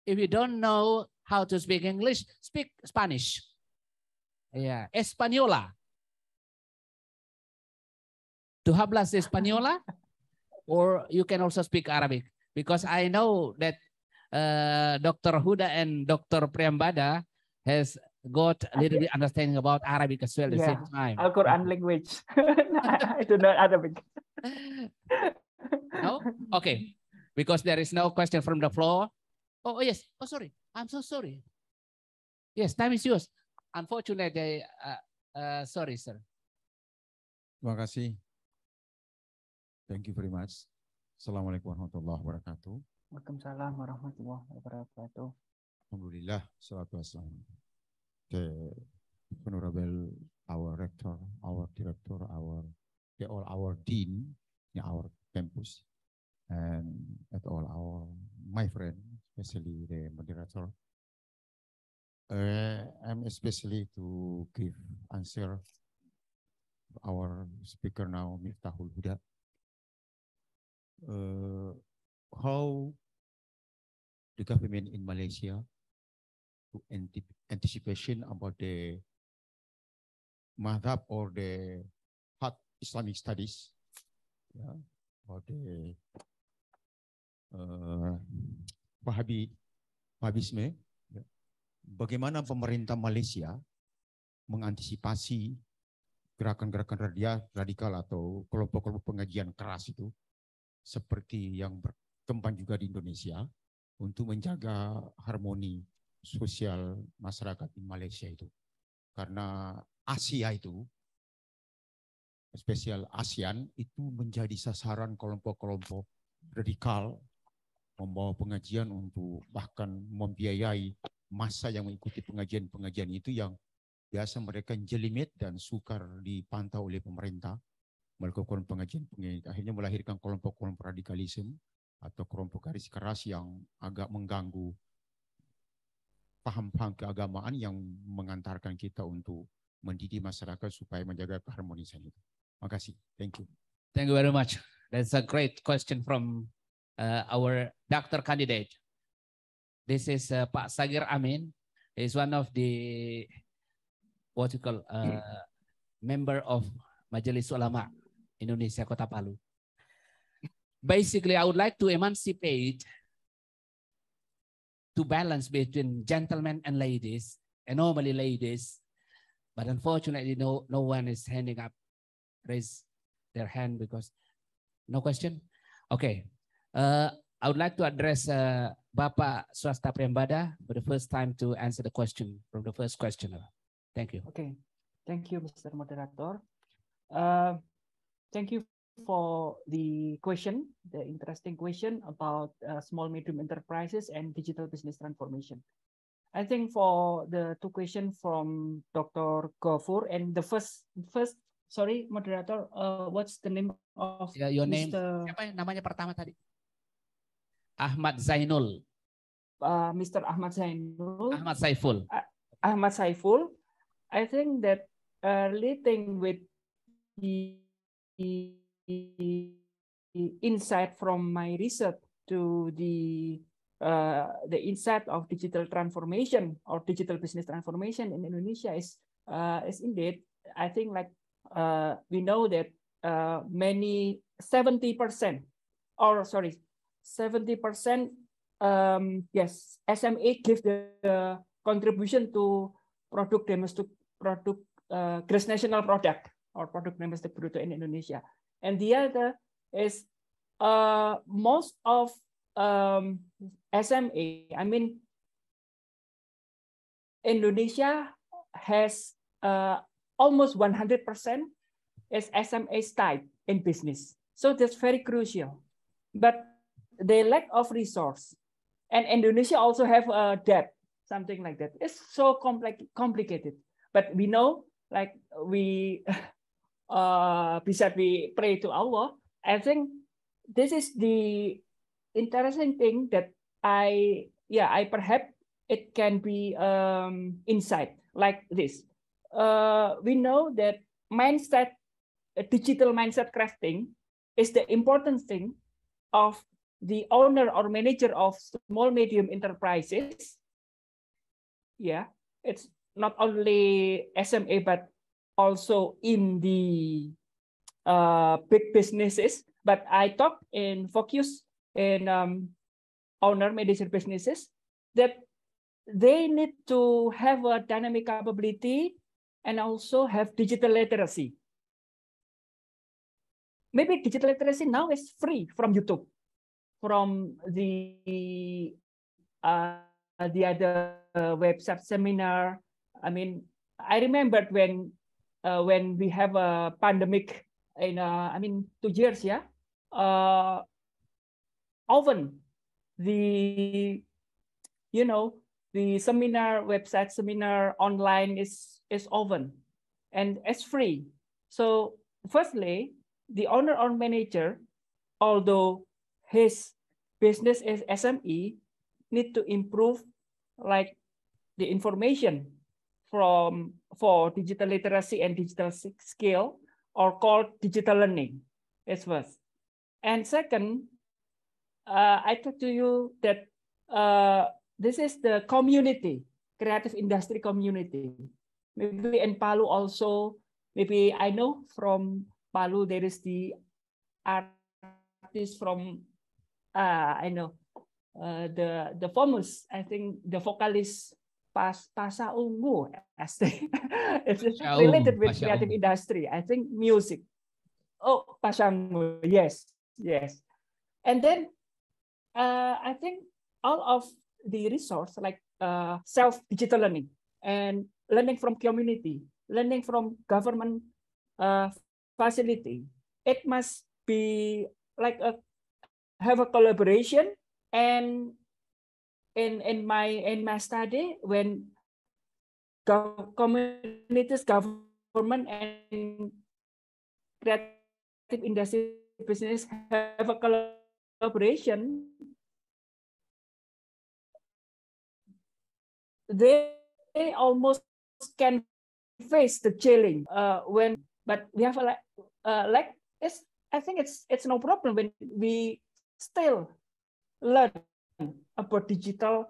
If you don't know how to speak English, speak Spanish. Yeah, Española. ¿Tú hablas Española? Or you can also speak Arabic, because I know that Dr. Huda and Dr. Priyambada has got a little bit understanding about Arabic as well at the same time. Al-Quran language. I do not Arabic. No? Okay. Because there is no question from the floor. Oh, yes. Oh, sorry. I'm so sorry. Yes, time is yours. Unfortunately, sorry, sir. Terima kasih. Thank you very much. Assalamualaikum warahmatullahi wabarakatuh. Waalaikumsalam warahmatullahi wabarakatuh. Alhamdulillah, salatu wassalam. The Honorable, our rector, our director, our dean in our campus, and at all my friends especially the moderator. I'm especially to give answer to our speaker now, Miftahul Huda. How the government in Malaysia to anticipation about the madhab or the hard Islamic studies, yeah, about the Wahabisme, ya. Bagaimana pemerintah Malaysia mengantisipasi gerakan-gerakan radikal atau kelompok-kelompok pengajian keras itu seperti yang berkembang juga di Indonesia untuk menjaga harmoni sosial masyarakat di Malaysia itu. Karena Asia itu, spesial ASEAN itu menjadi sasaran kelompok-kelompok radikal membawa pengajian untuk bahkan membiayai massa yang mengikuti pengajian-pengajian itu yang biasa mereka jelimet dan sukar dipantau oleh pemerintah melakukan pengajian akhirnya melahirkan kelompok-kelompok radikalisme atau kelompok garis keras yang agak mengganggu paham-paham keagamaan yang mengantarkan kita untuk mendidik masyarakat supaya menjaga keharmonisan itu. Makasih. Thank you. Thank you very much. That's a great question from our doctor candidate. This is Pak Sagir Amin. He's one of the member of Majelis Ulama Indonesia Kota Palu. Basically, I would like to emancipate, to balance between gentlemen and ladies, and normally ladies, but unfortunately, no one is raise their hand because no question. Okay, I would like to address Bapak Swasta Priyambada for the first time to answer the question from the first questioner. Thank you. Okay, thank you, Mr. Moderator. Thank you for the question, the interesting question about small medium enterprises and digital business transformation. I think for the two questions from Dr. Gofur and the first, sorry, Moderator, what's the name of your name? Siapa namanya pertama tadi? Ahmad Zainul. Mr. Ahmad Zainul. Ahmad Saiful. Ahmad Saiful. I think that relating with the insight from my research to the insight of digital transformation or digital business transformation in Indonesia is indeed, I think, like we know that many 70% or sorry 70% yes, SMA gives the contribution to product domestic product gross national product or product domestic product in Indonesia, and the other is most of SMA. I mean, Indonesia has almost 100% is SMA type in business, so that's very crucial. But they lack of resource, and Indonesia also have a debt, something like that. It's so complicated. But we know, like we besides we pray to Allah, I think this is the interesting thing that I perhaps it can be insight like this. We know that mindset, digital mindset crafting is the important thing of the owner or manager of small medium enterprises. Yeah, it's not only SMA but also in the big businesses. But I talk in focus in owner manager businesses that they need to have a dynamic capability and also have digital literacy. Maybe digital literacy now is free from YouTube, from the other website seminar. I mean, I remembered when we have a pandemic in 2 years, yeah. Often the seminar website, seminar online is often and it's free. So firstly, the owner or manager, although his business is SME, need to improve like the information for digital literacy and digital skill, or called digital learning. That's first. And second, I talk to you that this is the community, creative industry community. Maybe in Palu also, maybe I know from Palu there is the artist from I know the famous, I think the vocalist Pasha Ungu. It's related with creative industry. I think music. Oh, Pasha Ungu. Yes, yes. And then I think all of the resource like self digital learning and learning from community, learning from government facility, it must be like have a collaboration. And in my study, when communities, government, and creative industry business have a collaboration, they almost can face the challenge but we have a like it's, I think it's no problem when we still learn about digital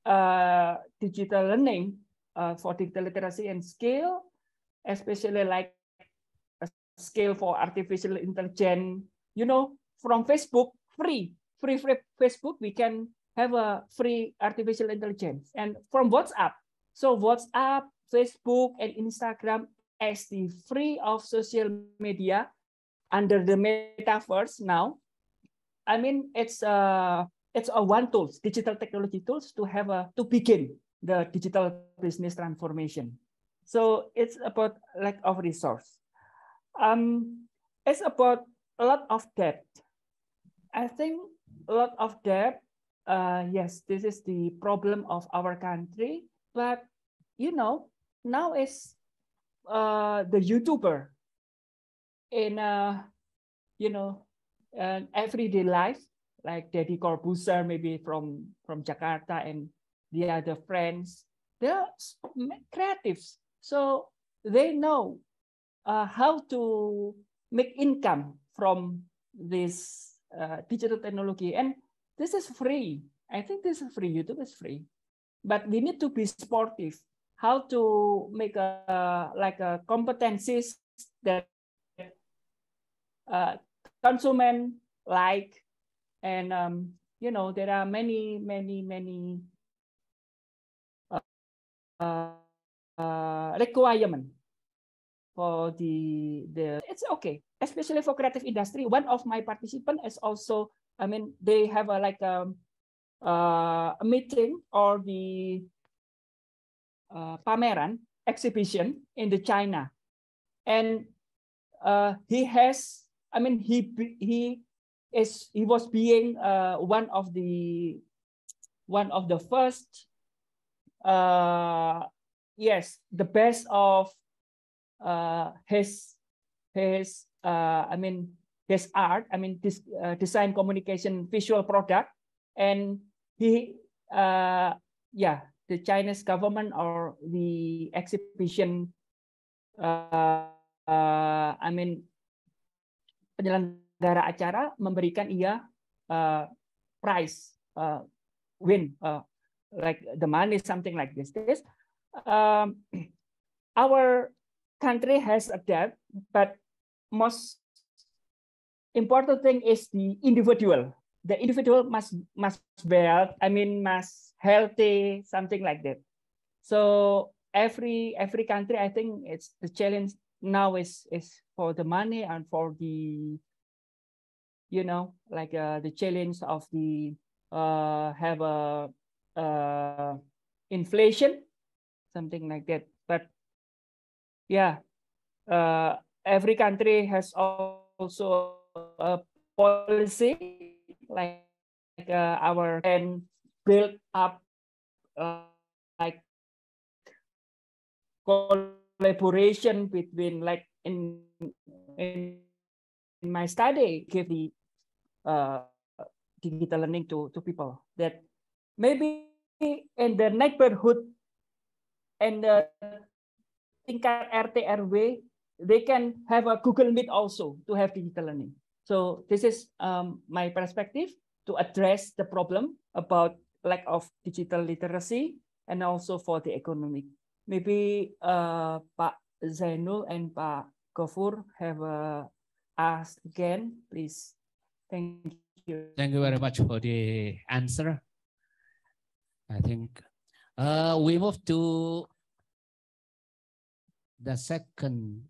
learning for digital literacy and skill, especially like a skill for artificial intelligence. You know, from Facebook, free Facebook, we can have a free artificial intelligence. And from WhatsApp, so WhatsApp, Facebook, and Instagram as the free of social media under the metaverse now. I mean, it's a one tools, digital technology tools to have to begin the digital business transformation. So it's about lack of resource. It's about a lot of debt. I think a lot of debt. Yes, this is the problem of our country. But you know, now is the YouTuber in you know, everyday life, like Deddy Corbuzier, maybe from Jakarta, and the other friends. They're creatives, so they know how to make income from this digital technology, and this is free. I think this is free. YouTube is free, but we need to be sportive. How to make like competencies that consumer like, and you know, there are many requirement for the it's okay, especially for creative industry. One of my participants is also, I mean, they have a like a meeting or the pameran exhibition in the China, and he has, I mean, he was being one of the first yes, the best of his I mean his art, I mean this design, communication, visual product. And he yeah, the Chinese government or the exhibition I mean penyelenggara acara memberikan ia prize, win, like the money, something like this. Our country has a debt, but most important thing is the individual. The individual must well, I mean, must healthy, something like that. So every country, I think it's the challenge now is for the money and for the, you know, like the challenge of the have a inflation, something like that. But yeah, every country has also a policy like our, and build up like collaboration between, like in my study, give the digital learning to people, that maybe in the neighborhood and the tingkat RT RW, they can have a Google Meet also to have digital learning. So this is my perspective to address the problem about lack of digital literacy and also for the economic. Maybe Pak Zainul and Pak Gofur have asked again, please. Thank you. Thank you very much for the answer. I think we move to the second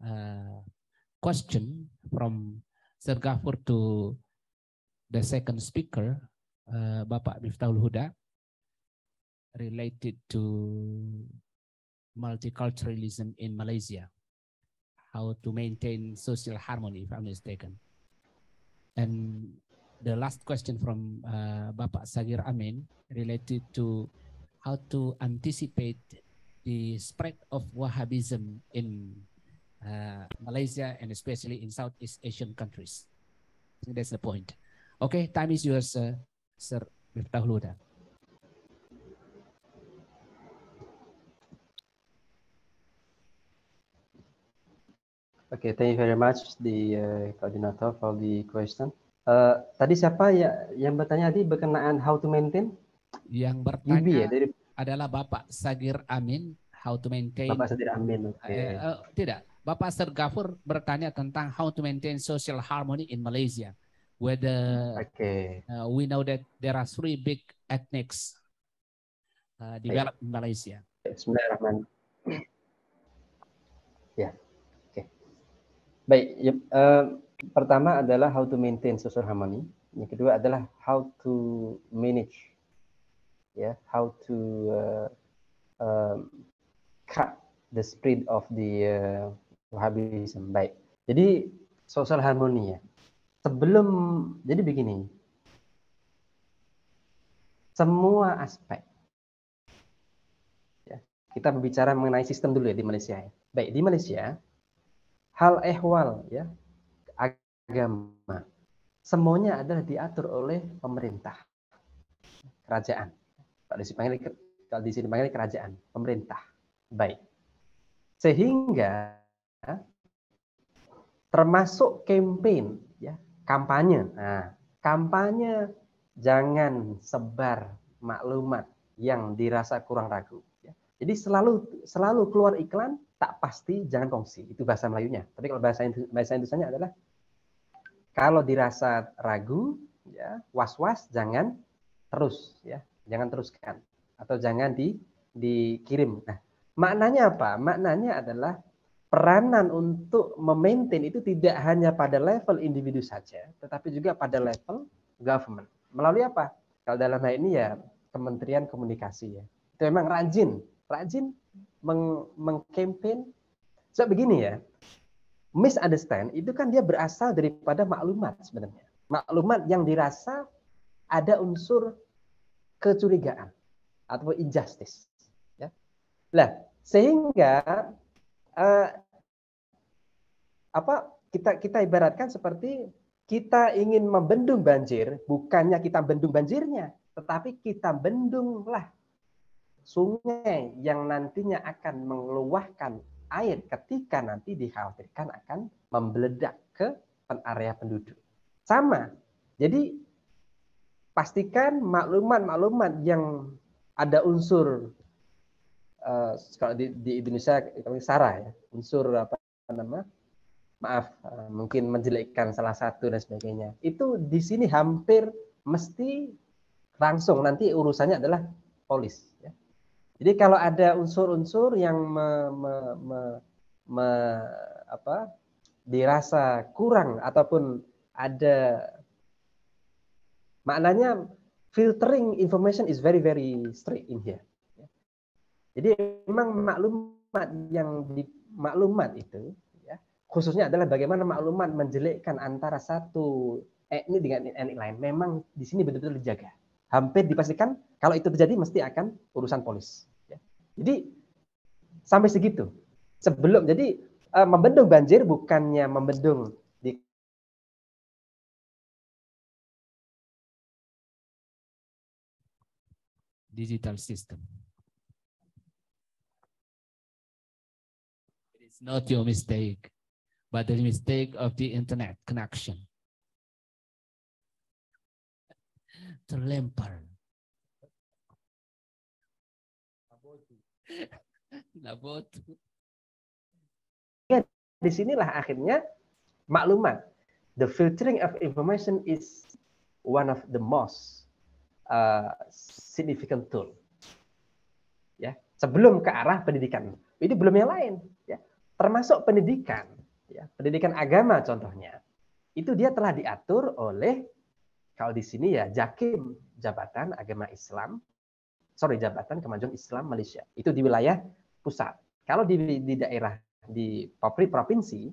question from Sir Gafur to the second speaker, Bapak Miftahul Huda, related to multiculturalism in Malaysia, how to maintain social harmony, if I'm mistaken. And the last question from Bapak Sagir Amin related to how to anticipate the spread of Wahhabism in Malaysia and especially in Southeast Asian countries. I think that's the point. Okay, time is yours, Sir Miftahul Huda. Okay, thank you very much, the coordinator, for the question. Tadi siapa yang bertanya tadi berkenaan how to maintain? Yang bertanya Yubi ya, dari adalah Bapak Sagir Amin, how to maintain. Bapak Sagir Amin. Okay. Tidak, Bapak Sir Gafur bertanya tentang how to maintain social harmony in Malaysia. Whether we know that there are 3 big ethnics developed in Malaysia. Bismillahirrahmanirrahim. Ya, oke. Baik, pertama adalah how to maintain social harmony. Yang kedua adalah how to manage, ya, how to cut the spread of the Wahhabism. Baik, jadi social harmony ya. Jadi begini, semua aspek, ya, kita berbicara mengenai sistem dulu ya di Malaysia. Ya. Baik, di Malaysia, hal ehwal ya agama semuanya adalah diatur oleh pemerintah, kerajaan. Kalau di sini panggil kerajaan, pemerintah. Baik, sehingga termasuk campaign ya, kampanye. Nah, kampanye jangan sebar maklumat yang dirasa kurang ragu. Ya. Jadi selalu keluar iklan tak pasti jangan kongsi. Itu bahasa Melayunya. Tapi kalau bahasa Indonesianya adalah kalau dirasa ragu, ya, was-was jangan terus, ya, jangan teruskan atau jangan dikirim. Nah, maknanya apa? Maknanya adalah peranan untuk memaintain itu tidak hanya pada level individu saja, tetapi juga pada level government. Melalui apa? Kalau dalam hal ini ya Kementerian Komunikasi ya. Itu memang rajin mengkampanye. So begini ya, misunderstand itu kan dia berasal daripada maklumat sebenarnya. Maklumat yang dirasa ada unsur kecurigaan atau injustice. Ya. Nah, sehingga kita ibaratkan seperti kita ingin membendung banjir, bukannya kita bendung banjirnya, tetapi kita bendunglah sungai yang nantinya akan mengeluarkan air ketika nanti dikhawatirkan akan membeledak ke area penduduk. Sama. Jadi pastikan maklumat-maklumat yang ada unsur kalau di Indonesia sara ya, unsur mungkin menjelekkan salah satu dan sebagainya. Itu di sini hampir mesti langsung nanti urusannya adalah polis. Ya. Jadi kalau ada unsur-unsur yang dirasa kurang ataupun ada maknanya filtering information is very strict in here. Jadi memang maklumat itu ya, khususnya adalah bagaimana maklumat menjelekkan antara satu etnik dengan etnik lain. Memang di sini betul-betul dijaga. Hampir dipastikan kalau itu terjadi mesti akan urusan polis. Ya. Jadi sampai segitu. Jadi membendung banjir bukannya membendung digital system. It's not your mistake, but the mistake of the internet connection. Terlempar. Disinilah akhirnya maklumat. The filtering of information is one of the most significant tool. Ya, sebelum ke arah pendidikan. Ini belum yang lain. Ya, termasuk pendidikan. Ya, pendidikan agama contohnya. Itu dia telah diatur oleh, kalau di sini ya Jakim, Jabatan Agama Islam, Jabatan Kemajuan Islam Malaysia. Itu di wilayah pusat. Kalau di daerah, di provinsi,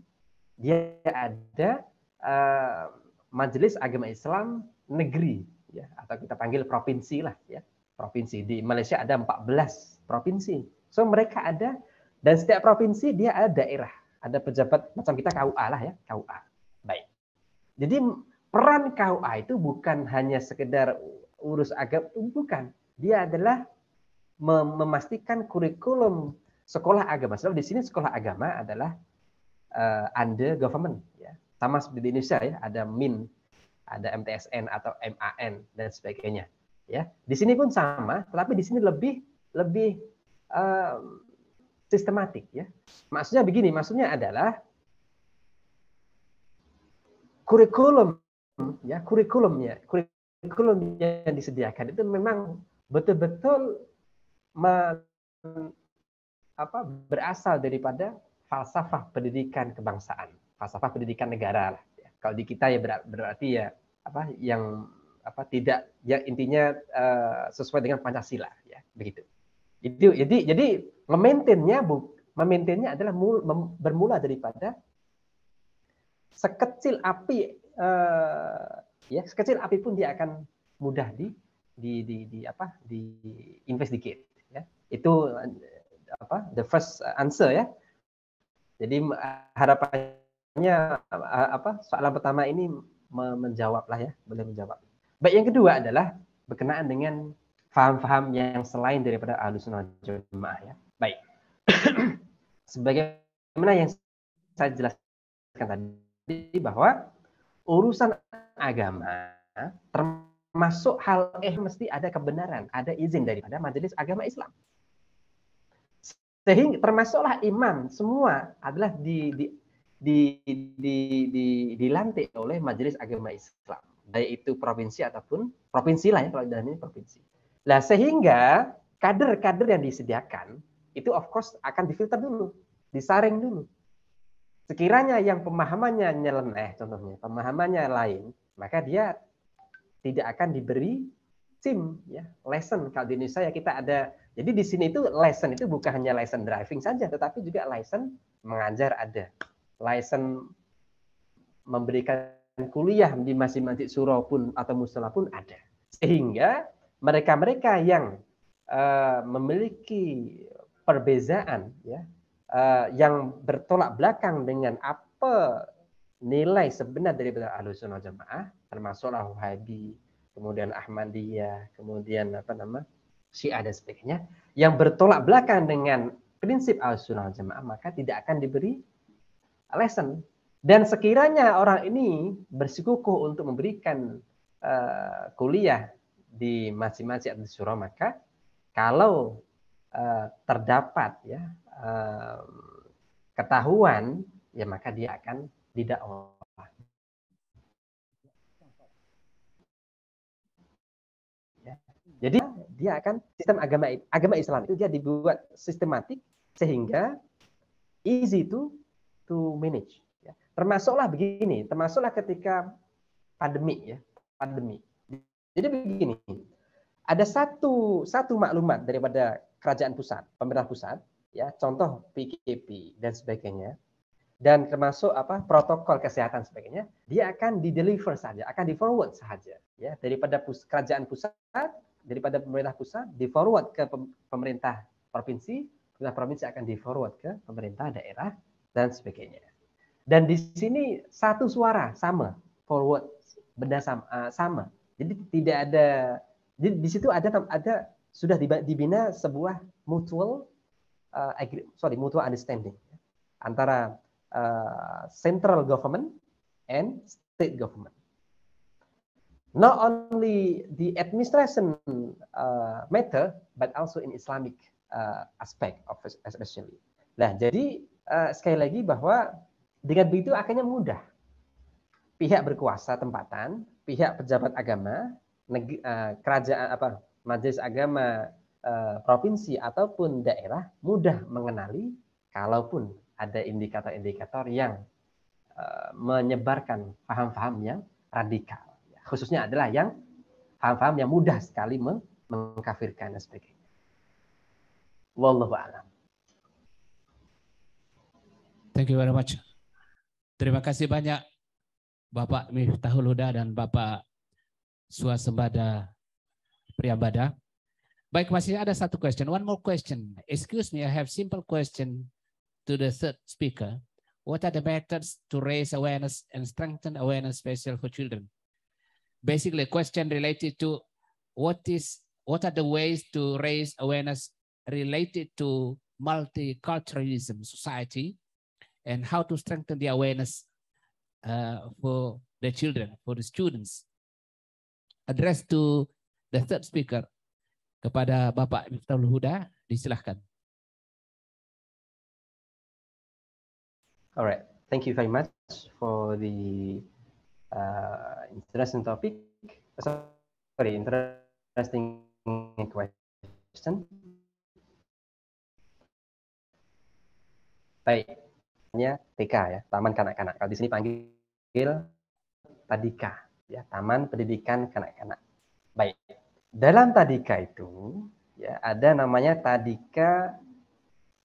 dia ada Majelis Agama Islam Negeri, ya, atau kita panggil provinsi lah, ya. Provinsi di Malaysia ada 14 provinsi. So mereka ada, dan setiap provinsi dia ada daerah, ada pejabat macam kita KUA lah ya, KUA. Baik. Jadi peran KUA itu bukan hanya sekedar urus agama, bukan. Dia adalah memastikan kurikulum sekolah agama. Sebab di sini sekolah agama adalah under government, ya. Sama seperti di Indonesia ya, ada MIN, ada MTSN atau MAN dan sebagainya. Ya, di sini pun sama, tetapi di sini lebih sistematik ya. Maksudnya begini, maksudnya adalah kurikulum yang disediakan itu memang betul-betul berasal daripada falsafah pendidikan kebangsaan, falsafah pendidikan negara lah. Kalau di kita ya berarti ya tidak, yang intinya sesuai dengan Pancasila ya, begitu. Jadi memaintainnya adalah bermula daripada sekecil api sekecil api pun dia akan mudah di investigate ya. Itu the first answer ya. Jadi harapannya soalan pertama ini menjawab lah ya, boleh menjawab. Baik, yang kedua adalah berkenaan dengan faham-faham yang selain daripada Ahlussunnah wal Jamaah ya. Baik. Sebagaimana yang saya jelaskan tadi bahwa urusan agama termasuk hal mesti ada kebenaran, ada izin daripada Majelis Agama Islam. Sehingga termasuklah imam semua adalah dilantik oleh Majelis Agama Islam, baik itu provinsi ataupun provinsi lah ya, kalau dalam ini provinsi. Nah, sehingga kader-kader yang disediakan itu of course akan difilter dulu, disaring dulu. Sekiranya yang pemahamannya nyeleneh, contohnya pemahamannya lain, maka dia tidak akan diberi SIM ya, lesson. Kalau di Indonesia ya kita ada. Jadi di sini itu lesson itu bukan hanya lesson driving saja, tetapi juga lesson mengajar ada. Lesson memberikan kuliah di masing-masing surau pun atau musola pun ada. Sehingga mereka-mereka yang memiliki perbezaan ya, yang bertolak belakang dengan apa nilai sebenar daripada Ahlussunnah wal Jamaah, termasuklah Wahabi, kemudian Ahmadiyah, kemudian Syiah dan sebagainya, yang bertolak belakang dengan prinsip Ahlussunnah wal Jamaah, maka tidak akan diberi lesson. Dan sekiranya orang ini bersikukuh untuk memberikan kuliah di masing-masing surau, maka kalau terdapat ya ketahuan, ya maka dia akan didakwah. Jadi dia akan sistem agama Islam itu dia dibuat sistematik sehingga easy to manage. Ya. Termasuklah begini, termasuklah ketika pandemi ya, pandemi. Jadi begini, ada satu maklumat daripada kerajaan pusat, pemerintah pusat, ya, contoh PKP dan sebagainya, dan termasuk protokol kesehatan sebagainya, dia akan di-deliver saja, akan di-forward saja, ya, daripada kerajaan pusat, daripada pemerintah pusat di-forward ke pemerintah provinsi akan di-forward ke pemerintah daerah dan sebagainya. Dan di sini satu suara sama, forward benda sama. Jadi tidak ada di situ ada sudah dibina sebuah mutual mutual understanding antara central government and state government. Not only the administration matter, but also in Islamic aspect of especially. Nah, jadi sekali lagi bahwa dengan begitu akhirnya mudah pihak berkuasa tempatan, pihak pejabat agama, kerajaan majelis agama provinsi ataupun daerah mudah mengenali kalaupun ada indikator-indikator yang menyebarkan paham-paham yang radikal. Khususnya adalah yang paham-paham yang mudah sekali mengkafirkan dan sebagainya. Wallahu a'lam. Thank you very much. Terima kasih banyak Bapak Miftahul Huda dan Bapak Swasembada Priyambada. Baik, masih ada satu question. One more question. Excuse me, I have simple question to the third speaker. What are the methods to raise awareness and strengthen awareness, especially for children? Basically, a question related to what are the ways to raise awareness related to multiculturalism society, and how to strengthen the awareness for the children, for the students. Address to the third speaker, kepada Bapak Miftahul Huda, disilahkan. All right, thank you very much for the interesting topic. Sorry, interesting question. Baik, TK ya, Taman Kanak-kanak. Kalau di sini panggil Tadika, ya, Taman Pendidikan Kanak-kanak. Baik, dalam Tadika itu ya ada namanya Tadika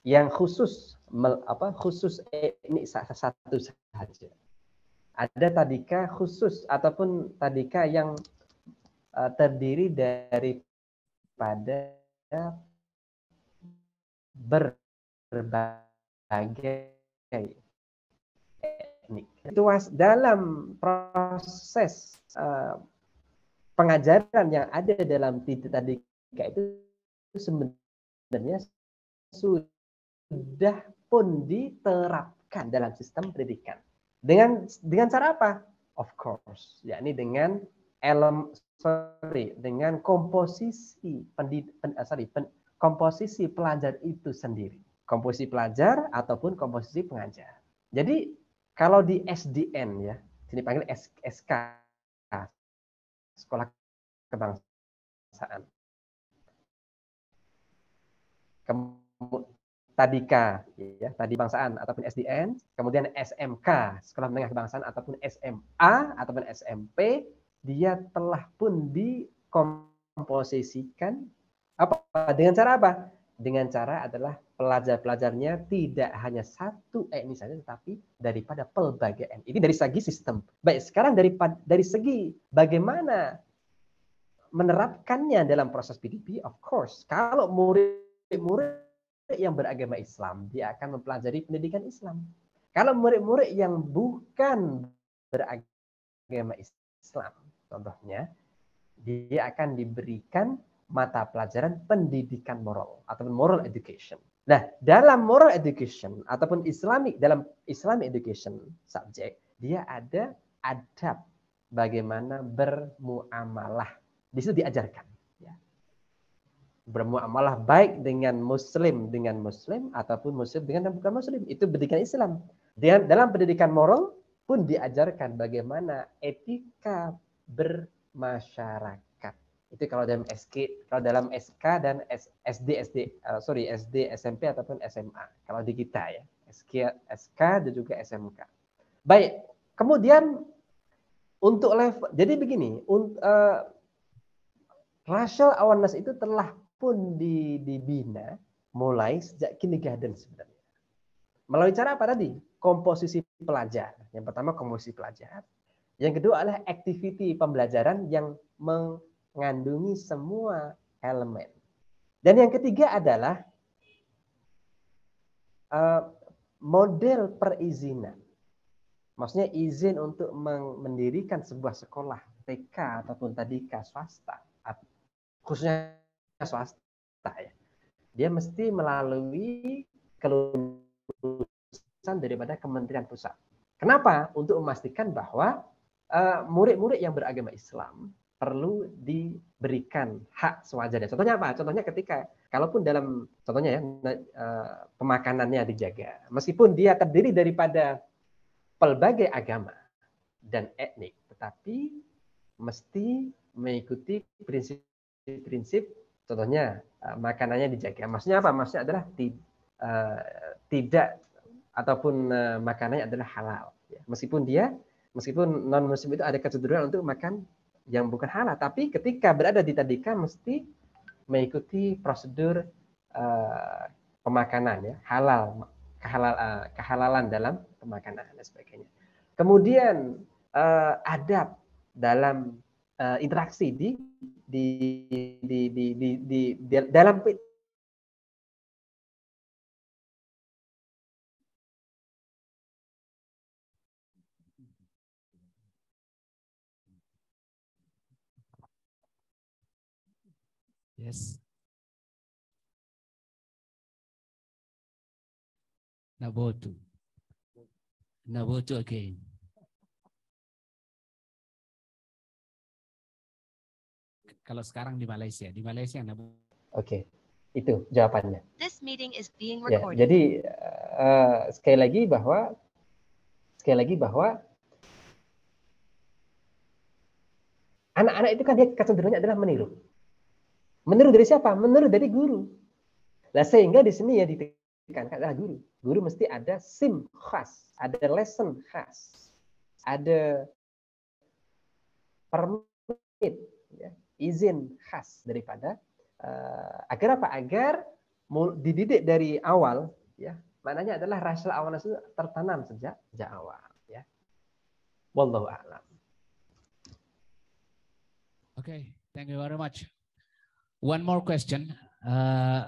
yang khusus ini satu saja. Ada Tadika khusus ataupun Tadika yang terdiri daripada berbagai teknik. Itu dalam proses pengajaran yang ada dalam Tadika itu sebenarnya sudah pun diterapkan dalam sistem pendidikan. Dengan cara apa? Of course, yakni dengan dengan komposisi komposisi pelajar itu sendiri. Komposisi pelajar ataupun komposisi pengajar. Jadi kalau di SDN ya, sini panggil SK, Sekolah Kebangsaan. Tadika, ya, Tadi Bangsaan ataupun SDN, kemudian SMK, Sekolah Menengah Kebangsaan ataupun SMA ataupun SMP, dia telah pun dikomposisikan dengan cara apa? Dengan cara adalah pelajar-pelajarnya tidak hanya satu etnis saja, tetapi daripada pelbagai etnis. Ini dari segi sistem. Baik, sekarang dari segi bagaimana menerapkannya dalam proses PDP, of course, kalau murid-murid yang beragama Islam, dia akan mempelajari pendidikan Islam. Kalau murid-murid yang bukan beragama Islam, contohnya, dia akan diberikan mata pelajaran pendidikan moral ataupun moral education. Nah, dalam moral education ataupun dalam Islamic education subject, dia ada adab bagaimana bermuamalah. Di situ diajarkan. Bermuamalah baik dengan muslim ataupun muslim dengan yang bukan muslim, itu pendidikan Islam. Dalam pendidikan moral pun diajarkan bagaimana etika bermasyarakat. Itu kalau dalam SK dan SD, SMP ataupun SMA. Kalau di kita ya, SK dan juga SMK. Baik, kemudian untuk level, jadi begini, racial awareness itu telah pun dibina mulai sejak kindergarten sebenarnya. Melalui cara apa tadi? Komposisi pelajar. Yang pertama komposisi pelajar. Yang kedua adalah activity pembelajaran yang mengandungi semua elemen. Dan yang ketiga adalah model perizinan. Maksudnya izin untuk mendirikan sebuah sekolah TK ataupun Tadika swasta, khususnya swasta ya, dia mesti melalui kelulusan daripada Kementerian Pusat. Kenapa? Untuk memastikan bahwa murid-murid yang beragama Islam perlu diberikan hak sewajarnya. Contohnya apa? Contohnya ketika, kalaupun dalam, contohnya ya, pemakanannya dijaga. Meskipun dia terdiri daripada pelbagai agama dan etnik, tetapi mesti mengikuti prinsip-prinsip, contohnya makanannya dijaga. Maksudnya apa? Maksudnya adalah tidak, ataupun makanannya adalah halal. Meskipun non-muslim itu ada kecenderungan untuk makan yang bukan halal, tapi ketika berada di tadika mesti mengikuti prosedur pemakanan ya, kehalalan dalam pemakanan dan sebagainya. Kemudian adab dalam interaksi dalam Yes. Nabotu again. Kalau sekarang di Malaysia Nabotu. Oke, itu jawabannya. This meeting is being Ya, recorded. jadi sekali lagi bahwa anak-anak itu kan dia kecenderungannya adalah meniru. Meniru dari siapa? Meniru dari guru. Nah, sehingga di sini ya ditekankan adalah guru. Guru mesti ada SIM khas, ada lesson khas, ada permit, ya, izin khas daripada agar apa? Agar dididik dari awal, ya. Maknanya adalah rasa awareness itu tertanam sejak awal, ya. Wallahu a'lam. Okay, thank you very much. One more question,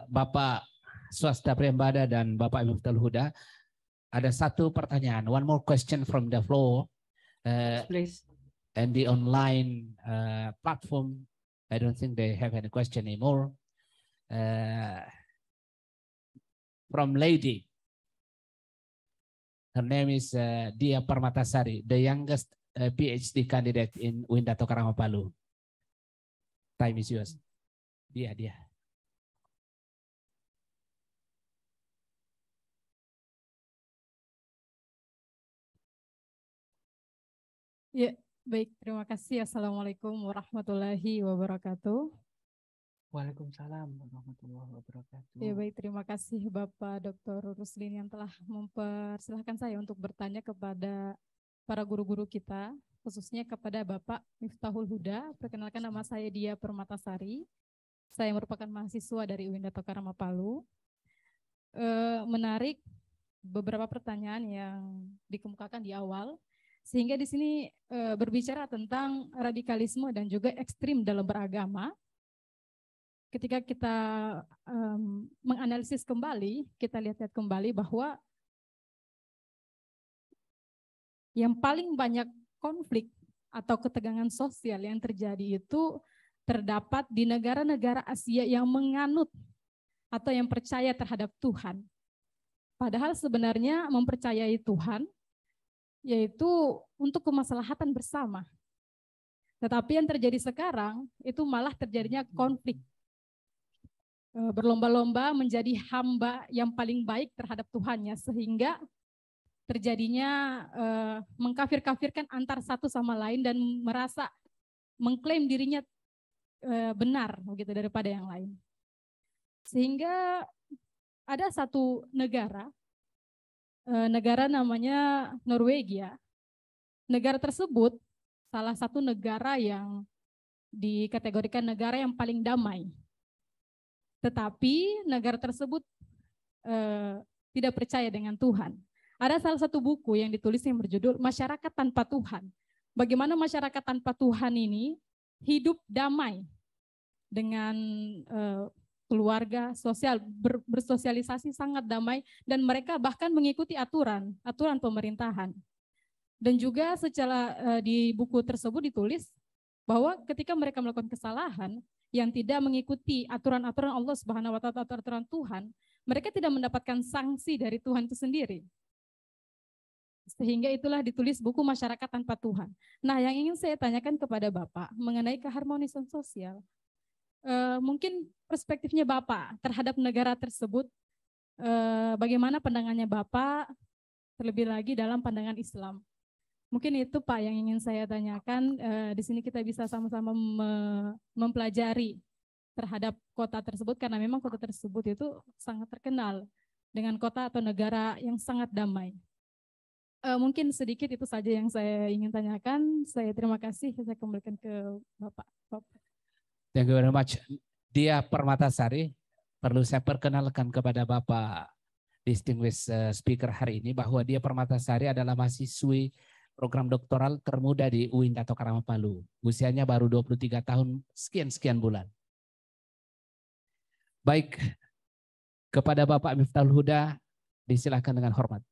Bapak Swasta Priyambada dan Bapak Miftahul Huda. Ada satu pertanyaan. One more question from the floor. Please. And the online platform, I don't think they have any question anymore. From lady. Her name is Dia Parmatasari, the youngest PhD candidate in UIN Dato Karama Palu. Time is yours. Dia. Ya, baik. Terima kasih. Assalamualaikum warahmatullahi wabarakatuh. Waalaikumsalam warahmatullahi wabarakatuh. Ya, baik. Terima kasih Bapak Dr. Ruslin yang telah mempersilahkan saya untuk bertanya kepada para guru-guru kita, khususnya kepada Bapak Miftahul Huda. Perkenalkan, nama saya Dia Permatasari. Saya merupakan mahasiswa dari UIN Dato Karama Palu. Menarik beberapa pertanyaan yang dikemukakan di awal, sehingga di sini berbicara tentang radikalisme dan juga ekstrim dalam beragama. Ketika kita menganalisis kembali, kita lihat kembali bahwa yang paling banyak konflik atau ketegangan sosial yang terjadi itu terdapat di negara-negara Asia yang menganut atau yang percaya terhadap Tuhan. Padahal sebenarnya mempercayai Tuhan yaitu untuk kemaslahatan bersama. Tetapi yang terjadi sekarang itu malah terjadinya konflik. Berlomba-lomba menjadi hamba yang paling baik terhadap Tuhannya, sehingga terjadinya mengkafir-kafirkan antar satu sama lain dan merasa mengklaim dirinya benar begitu daripada yang lain. Sehingga ada satu negara namanya Norwegia. Negara tersebut salah satu negara yang dikategorikan negara yang paling damai. Tetapi negara tersebut tidak percaya dengan Tuhan. Ada salah satu buku yang ditulis yang berjudul Masyarakat Tanpa Tuhan. Bagaimana masyarakat tanpa Tuhan ini hidup damai dengan keluarga, sosial, bersosialisasi sangat damai, dan mereka bahkan mengikuti aturan pemerintahan. Dan juga secara di buku tersebut ditulis bahwa ketika mereka melakukan kesalahan, yang tidak mengikuti aturan-aturan Allah Subhanahu wa taala, aturan Tuhan, mereka tidak mendapatkan sanksi dari Tuhan itu sendiri. Sehingga itulah ditulis buku Masyarakat Tanpa Tuhan. Nah, yang ingin saya tanyakan kepada Bapak mengenai keharmonisan sosial. Mungkin perspektifnya Bapak terhadap negara tersebut, bagaimana pandangannya Bapak, terlebih lagi dalam pandangan Islam. Mungkin itu Pak yang ingin saya tanyakan. Di sini kita bisa sama-sama mempelajari terhadap kota tersebut, karena memang kota tersebut itu sangat terkenal dengan kota atau negara yang sangat damai. Mungkin sedikit itu saja yang saya ingin tanyakan. Saya terima kasih. Saya kembalikan ke Bapak. Thank you very much. Dia Permatasari, perlu saya perkenalkan kepada Bapak distinguished speaker hari ini bahwa dia Permatasari adalah mahasiswi program doktoral termuda di UIN Dato Karama Palu. Usianya baru 23 tahun sekian bulan. Baik, kepada Bapak Miftahul Huda disilakan dengan hormat.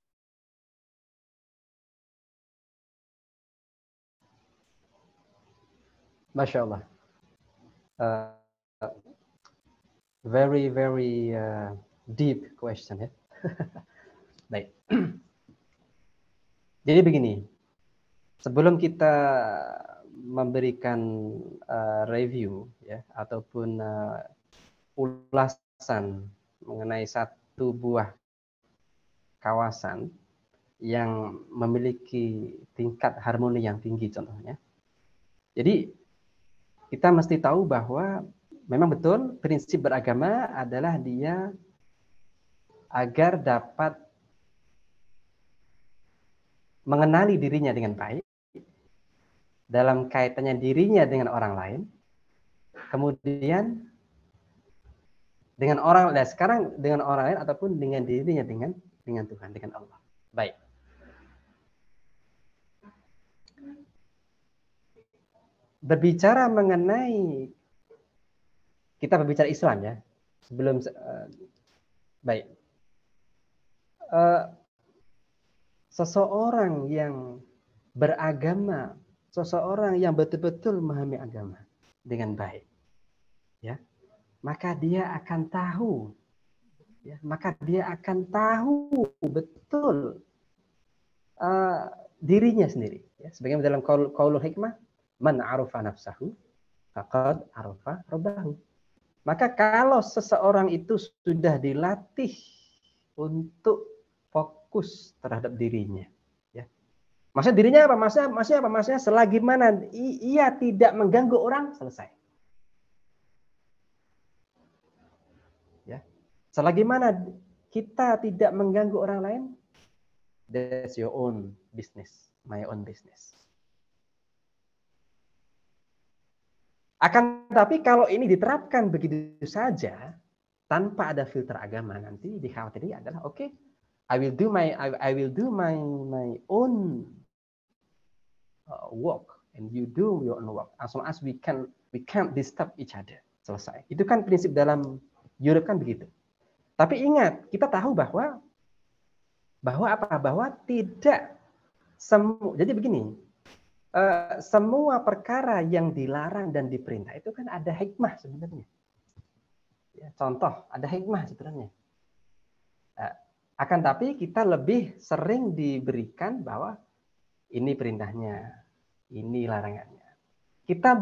Masya Allah. Very deep question ya. Baik. Jadi begini. Sebelum kita memberikan review ya ataupun ulasan mengenai satu buah kawasan yang memiliki tingkat harmoni yang tinggi contohnya. Jadi kita mesti tahu bahwa memang betul prinsip beragama adalah dia agar dapat mengenali dirinya dengan baik dalam kaitannya dirinya dengan orang lain, kemudian dengan orang lain, sekarang dengan orang lain ataupun dengan dirinya dengan Tuhan, dengan Allah. Baik. Berbicara mengenai, kita berbicara Islam ya, sebelum baik. Seseorang yang beragama, seseorang yang betul-betul memahami agama dengan baik, ya, maka dia akan tahu, ya, betul dirinya sendiri. Ya. Sebagaimana dalam qaulul hikmah, man arufa nafsahu faqad arufa rabbahu. Maka kalau seseorang itu sudah dilatih untuk fokus terhadap dirinya, ya. Maksudnya dirinya apa? Maksudnya selagi mana ia tidak mengganggu orang, selesai. Ya. Selagi mana kita tidak mengganggu orang lain, that's your own business, my own business. Akan tapi kalau ini diterapkan begitu saja tanpa ada filter agama, nanti dikhawatirkan adalah okay, I will do my own work and you do your own work as long as we can't disturb each other. Selesai. Itu kan prinsip dalam Europe kan begitu. Tapi ingat, kita tahu bahwa tidak semua. Jadi begini, semua perkara yang dilarang dan diperintah itu kan ada hikmah sebenarnya. Ya, contoh, ada hikmah sebenarnya. Akan tapi kita lebih sering diberikan bahwa ini perintahnya, ini larangannya. Kita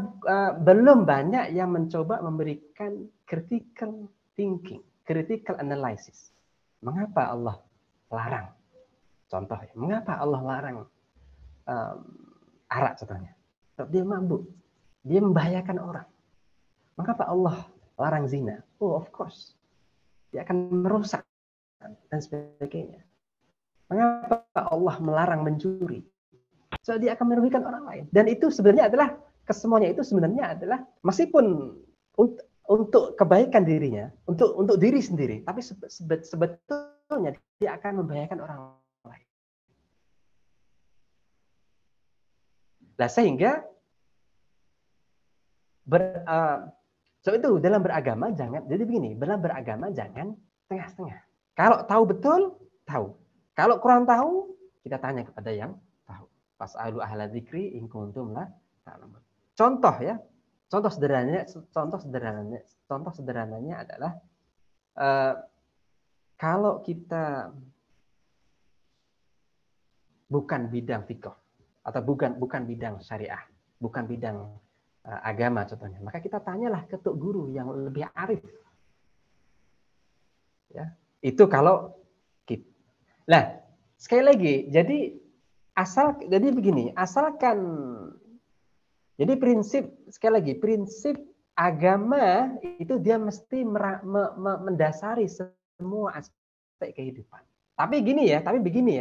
belum banyak yang mencoba memberikan critical thinking, critical analysis. Mengapa Allah larang? Contoh, mengapa Allah larang arak contohnya? Dia mabuk, dia membahayakan orang. Mengapa Allah larang zina? Oh, of course, dia akan merusak dan sebagainya. Mengapa Allah melarang mencuri? So dia akan merugikan orang lain. Dan itu sebenarnya adalah kesemuanya itu sebenarnya adalah meskipun untuk kebaikan dirinya, untuk diri sendiri, tapi sebetulnya dia akan membahayakan orang lain. Nah, sehingga so itu dalam beragama jangan, jadi begini, dalam beragama jangan tengah-tengah. Kalau tahu betul, tahu. Kalau kurang tahu, kita tanya kepada yang tahu. Fas'alu ahla dzikri in kuntum la ta'lamun. Contoh ya, contoh sederhananya adalah kalau kita bukan bidang fikih atau bukan bidang syariah, bukan bidang agama contohnya, maka kita tanyalah ke tuk guru yang lebih arif. Ya, itu kalau kita. Nah, sekali lagi, jadi begini, asalkan jadi sekali lagi prinsip agama itu dia mesti mendasari semua aspek kehidupan. Tapi begini ya,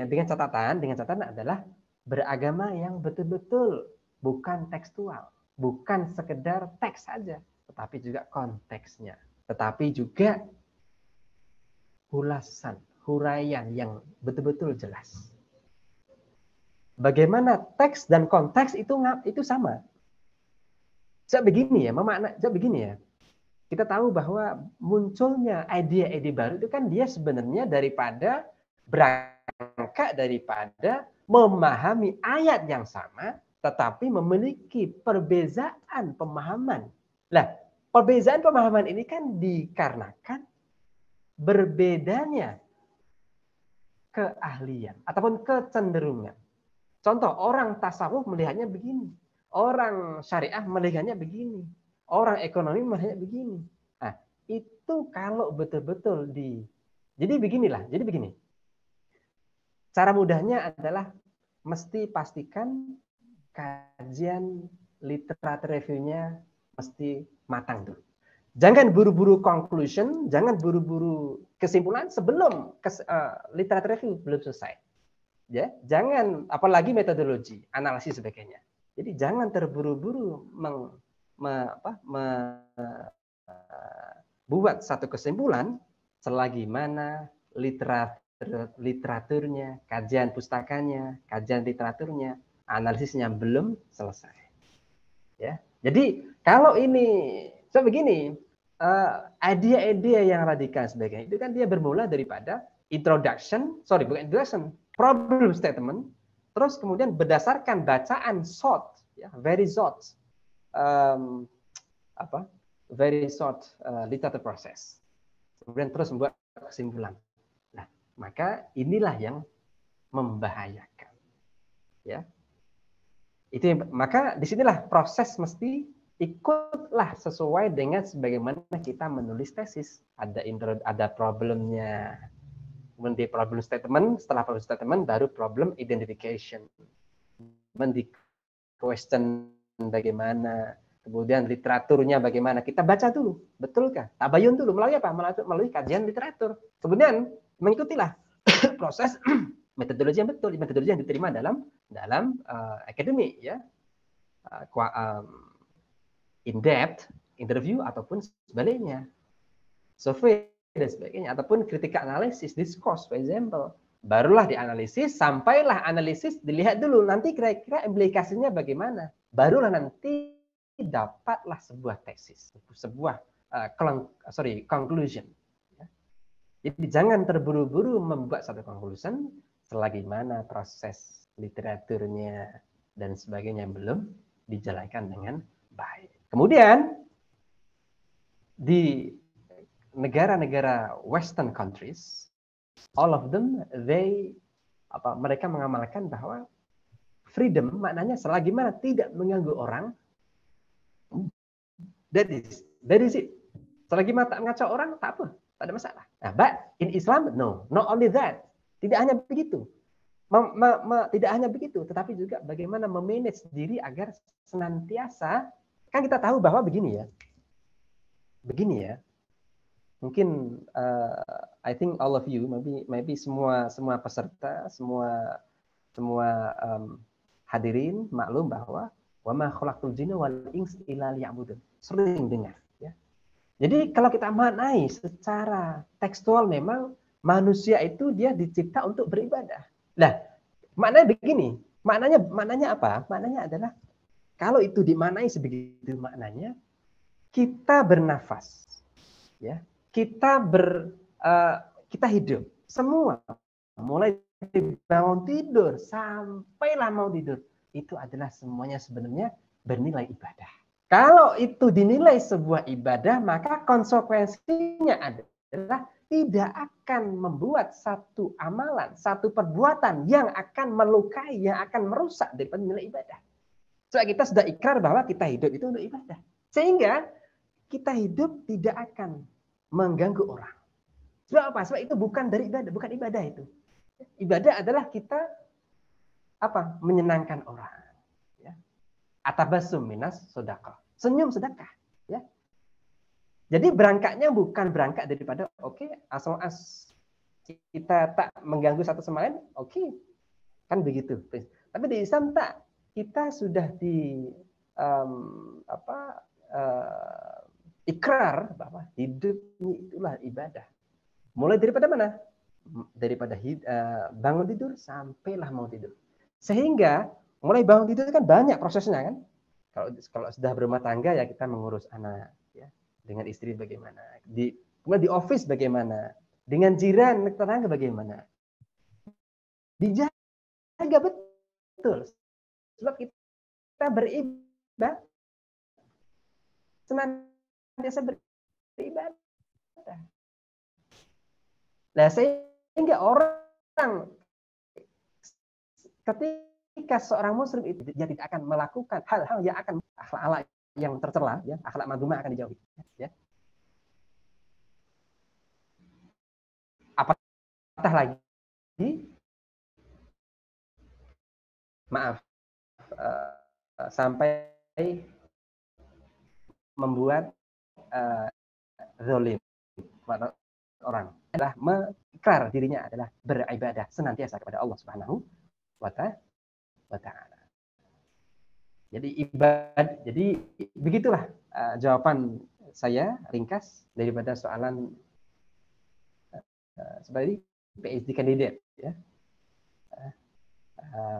dengan catatan adalah beragama yang betul-betul bukan tekstual, bukan sekedar teks saja, tetapi juga konteksnya, tetapi juga ulasan, huraian yang betul-betul jelas. Bagaimana teks dan konteks itu sama. Begini ya, kita tahu bahwa munculnya ide-ide baru itu kan dia sebenarnya berangkat daripada memahami ayat yang sama, tetapi memiliki perbezaan pemahaman. Nah, perbezaan pemahaman ini kan dikarenakan berbedanya keahlian ataupun kecenderungan. Contoh, orang tasawuf melihatnya begini, orang syariah melihatnya begini, orang ekonomi melihatnya begini. Nah, itu kalau betul-betul jadi begini. Cara mudahnya adalah mesti pastikan kajian literatur reviewnya mesti matang dulu. Jangan buru-buru conclusion, jangan buru-buru kesimpulan sebelum literatur review belum selesai. Ya, jangan, apalagi metodologi, analisis sebagainya. Jadi jangan terburu-buru buat satu kesimpulan selagi mana literaturnya, kajian pustakanya, kajian literaturnya, analisisnya belum selesai. Ya, jadi kalau ini begini, ide-ide yang radikal sebagainya itu kan dia bermula daripada problem statement, terus kemudian berdasarkan bacaan very short literature process, kemudian terus membuat kesimpulan. Nah, maka inilah yang membahayakan. Ya, maka disinilah proses mesti ikutlah sesuai dengan sebagaimana kita menulis tesis. Ada problemnya, kemudian di problem statement, setelah problem statement baru problem identification, di question bagaimana, kemudian literaturnya bagaimana, kita baca dulu, betulkah, tabayun dulu, melalui apa? Melalui kajian literatur, kemudian mengikutilah proses metodologi yang betul, metodologi yang diterima dalam akademik, ya, in-depth interview ataupun sebaliknya, survei dan sebagainya, ataupun critical analysis, discourse, for example. Barulah dianalisis, sampailah analisis dilihat dulu, nanti kira-kira implikasinya bagaimana. Barulah nanti dapatlah sebuah tesis, sebuah conclusion. Jadi jangan terburu-buru membuat satu conclusion selagi mana proses literaturnya dan sebagainya belum dijalankan dengan baik. Kemudian di negara-negara Western countries, all of them mereka mengamalkan bahwa freedom maknanya selagi mana tidak mengganggu orang, that is it. Selagi mana tak mengacau orang, tak apa, tak ada masalah. Nah, but in Islam, no, not only that. Tidak hanya begitu. Tidak hanya begitu, tetapi juga bagaimana memanage diri agar senantiasa, kan kita tahu bahwa begini ya. Mungkin I think all of you, maybe semua peserta, semua hadirin maklum bahwa wa ma khalaqtul jinna wal insa illa liya'budun. Sering dengar, ya. Jadi kalau kita maknai secara tekstual, memang manusia itu dia dicipta untuk beribadah. Nah, maknanya begini. Maknanya apa? Maknanya adalah kalau itu dimaknai sebegitu maknanya, kita bernafas, ya. Kita hidup semua, mulai bangun tidur sampailah mau tidur, itu adalah semuanya sebenarnya bernilai ibadah. Kalau itu dinilai sebuah ibadah, maka konsekuensinya adalah tidak akan membuat satu amalan, satu perbuatan yang akan melukai, yang akan merusak daripada nilai ibadah. So, kita sudah ikrar bahwa kita hidup itu untuk ibadah. Sehingga kita hidup tidak akan mengganggu orang. Sebab apa? Sebab itu bukan dari ibadah, bukan ibadah itu. Ibadah adalah kita menyenangkan orang. Ya. Atabasum minas sedekah. Senyum sedekah. Ya. Jadi berangkatnya bukan berangkat daripada as long as kita tak mengganggu satu sama lain, kan begitu. Tapi di Islam tak, kita sudah ikrar bahwa hidup ini itulah ibadah. Mulai daripada mana? Daripada bangun tidur sampailah mau tidur. Sehingga mulai bangun tidur kan banyak prosesnya kan. Kalau sudah berumah tangga ya kita mengurus anak, ya. Dengan istri bagaimana, kemudian di office bagaimana, dengan jiran tetangga bagaimana, dijaga betul. Sebab kita beribadah, senantiasa beribadah. Nah, sehingga orang ketika seorang muslim itu dia tidak akan melakukan hal-hal yang akan akhlak yang tercela, ya, akhlak madhumah akan dijauhi. Ya. Apatah lagi, maaf, sampai membuat zalim orang adalah mengikrar dirinya adalah beribadah senantiasa kepada Allah Subhanahu wa Ta'ala. Jadi begitulah jawaban saya ringkas daripada soalan sebagai PhD candidate, ya.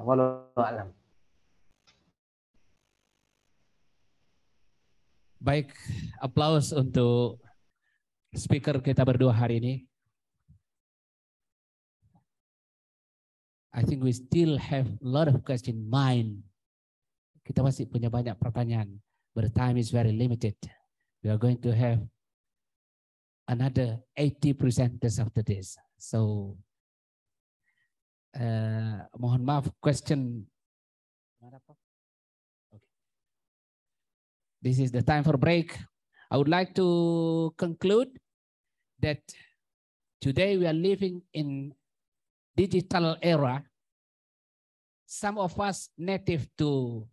Wallahu a'lam. Baik, aplaus untuk speaker kita berdua hari ini. I think we still have a lot of question in mind. Kita masih punya banyak pertanyaan, but the time is very limited. We are going to have another 80 presenters after this. So, mohon maaf, question. This is the time for break. I would like to conclude that today we are living in digital era. Some of us native to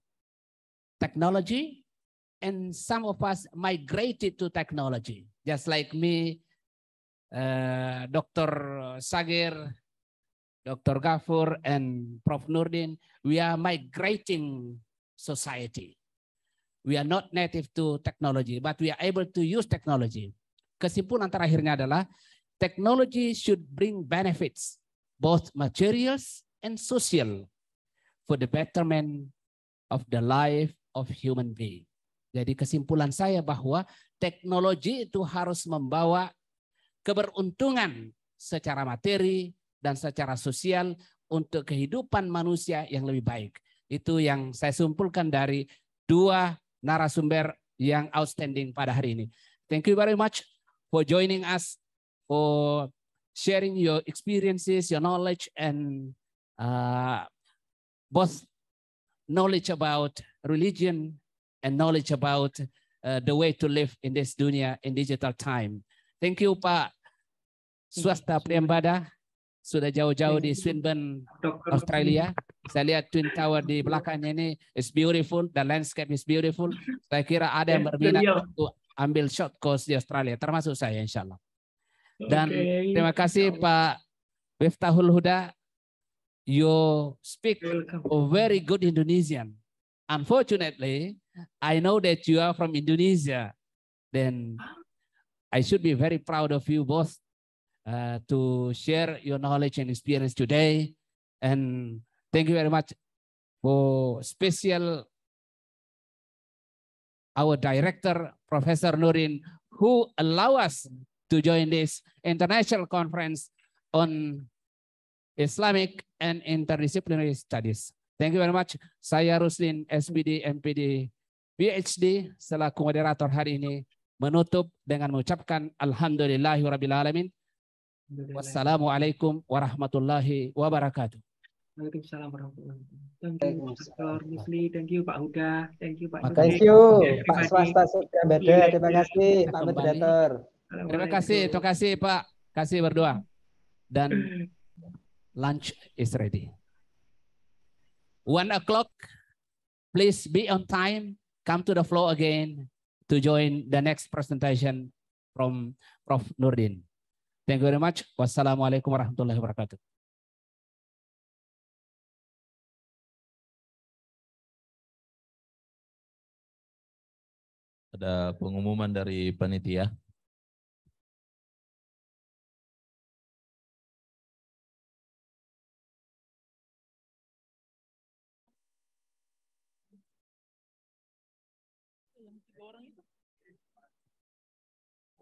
technology, and some of us migrated to technology. Just like me, Dr. Sagir, Dr. Ghafur, and Prof. Nurdin, we are migrating society. We are not native to technology, but we are able to use technology. Kesimpulan terakhirnya adalah technology should bring benefits, both materials and social, for the betterment of the life of human being. Jadi kesimpulan saya bahwa teknologi itu harus membawa keberuntungan secara materi dan secara sosial untuk kehidupan manusia yang lebih baik. Itu yang saya simpulkan dari dua narasumber yang outstanding pada hari ini. Thank you very much for joining us, for sharing your experiences, your knowledge, and both knowledge about religion and knowledge about the way to live in this dunia in digital time. Thank you, Pak Swasta Priyambada. Sudah jauh-jauh di Swinburne, Australia. Saya lihat Twin Tower di belakangnya ini is beautiful, the landscape is beautiful. Saya kira ada yang berminat untuk ambil short course di Australia, termasuk saya insya Allah. Dan terima kasih Pak Miftahul Huda. You speak very good Indonesian. Unfortunately, I know that you are from Indonesia. Then I should be very proud of you both to share your knowledge and experience today. And thank you very much for special our director, Professor Nurin, who allow us to join this international conference on Islamic and interdisciplinary studies. Thank you very much. Saya Ruslin, SPD, MPD PhD selaku moderator hari ini menutup dengan mengucapkan alhamdulillahirrabbilalamin. Wassalamualaikum warahmatullahi wabarakatuh. Waalaikumsalam warahmatullahi wabarakatuh. Thank you, Dr. Musli. Thank you, Pak Huda. Thank you, Pak Thank Nurdin. you, Terima Pak kasih. Swasta Surya Beda. Terima kasih, Pak Kembali. Moderator. Terima kasih Pak. Kasih berdua. Dan lunch is ready. 1 o'clock, please be on time. Come to the floor again to join the next presentation from Prof. Nurdin. Thank you very much. Wassalamualaikum warahmatullahi wabarakatuh. Ada pengumuman dari panitia.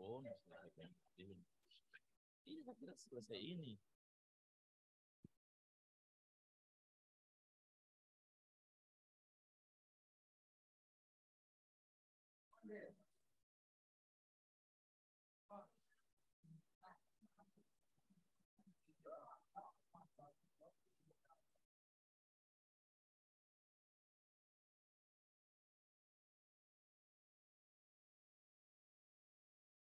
Oh, tidak selesai ini.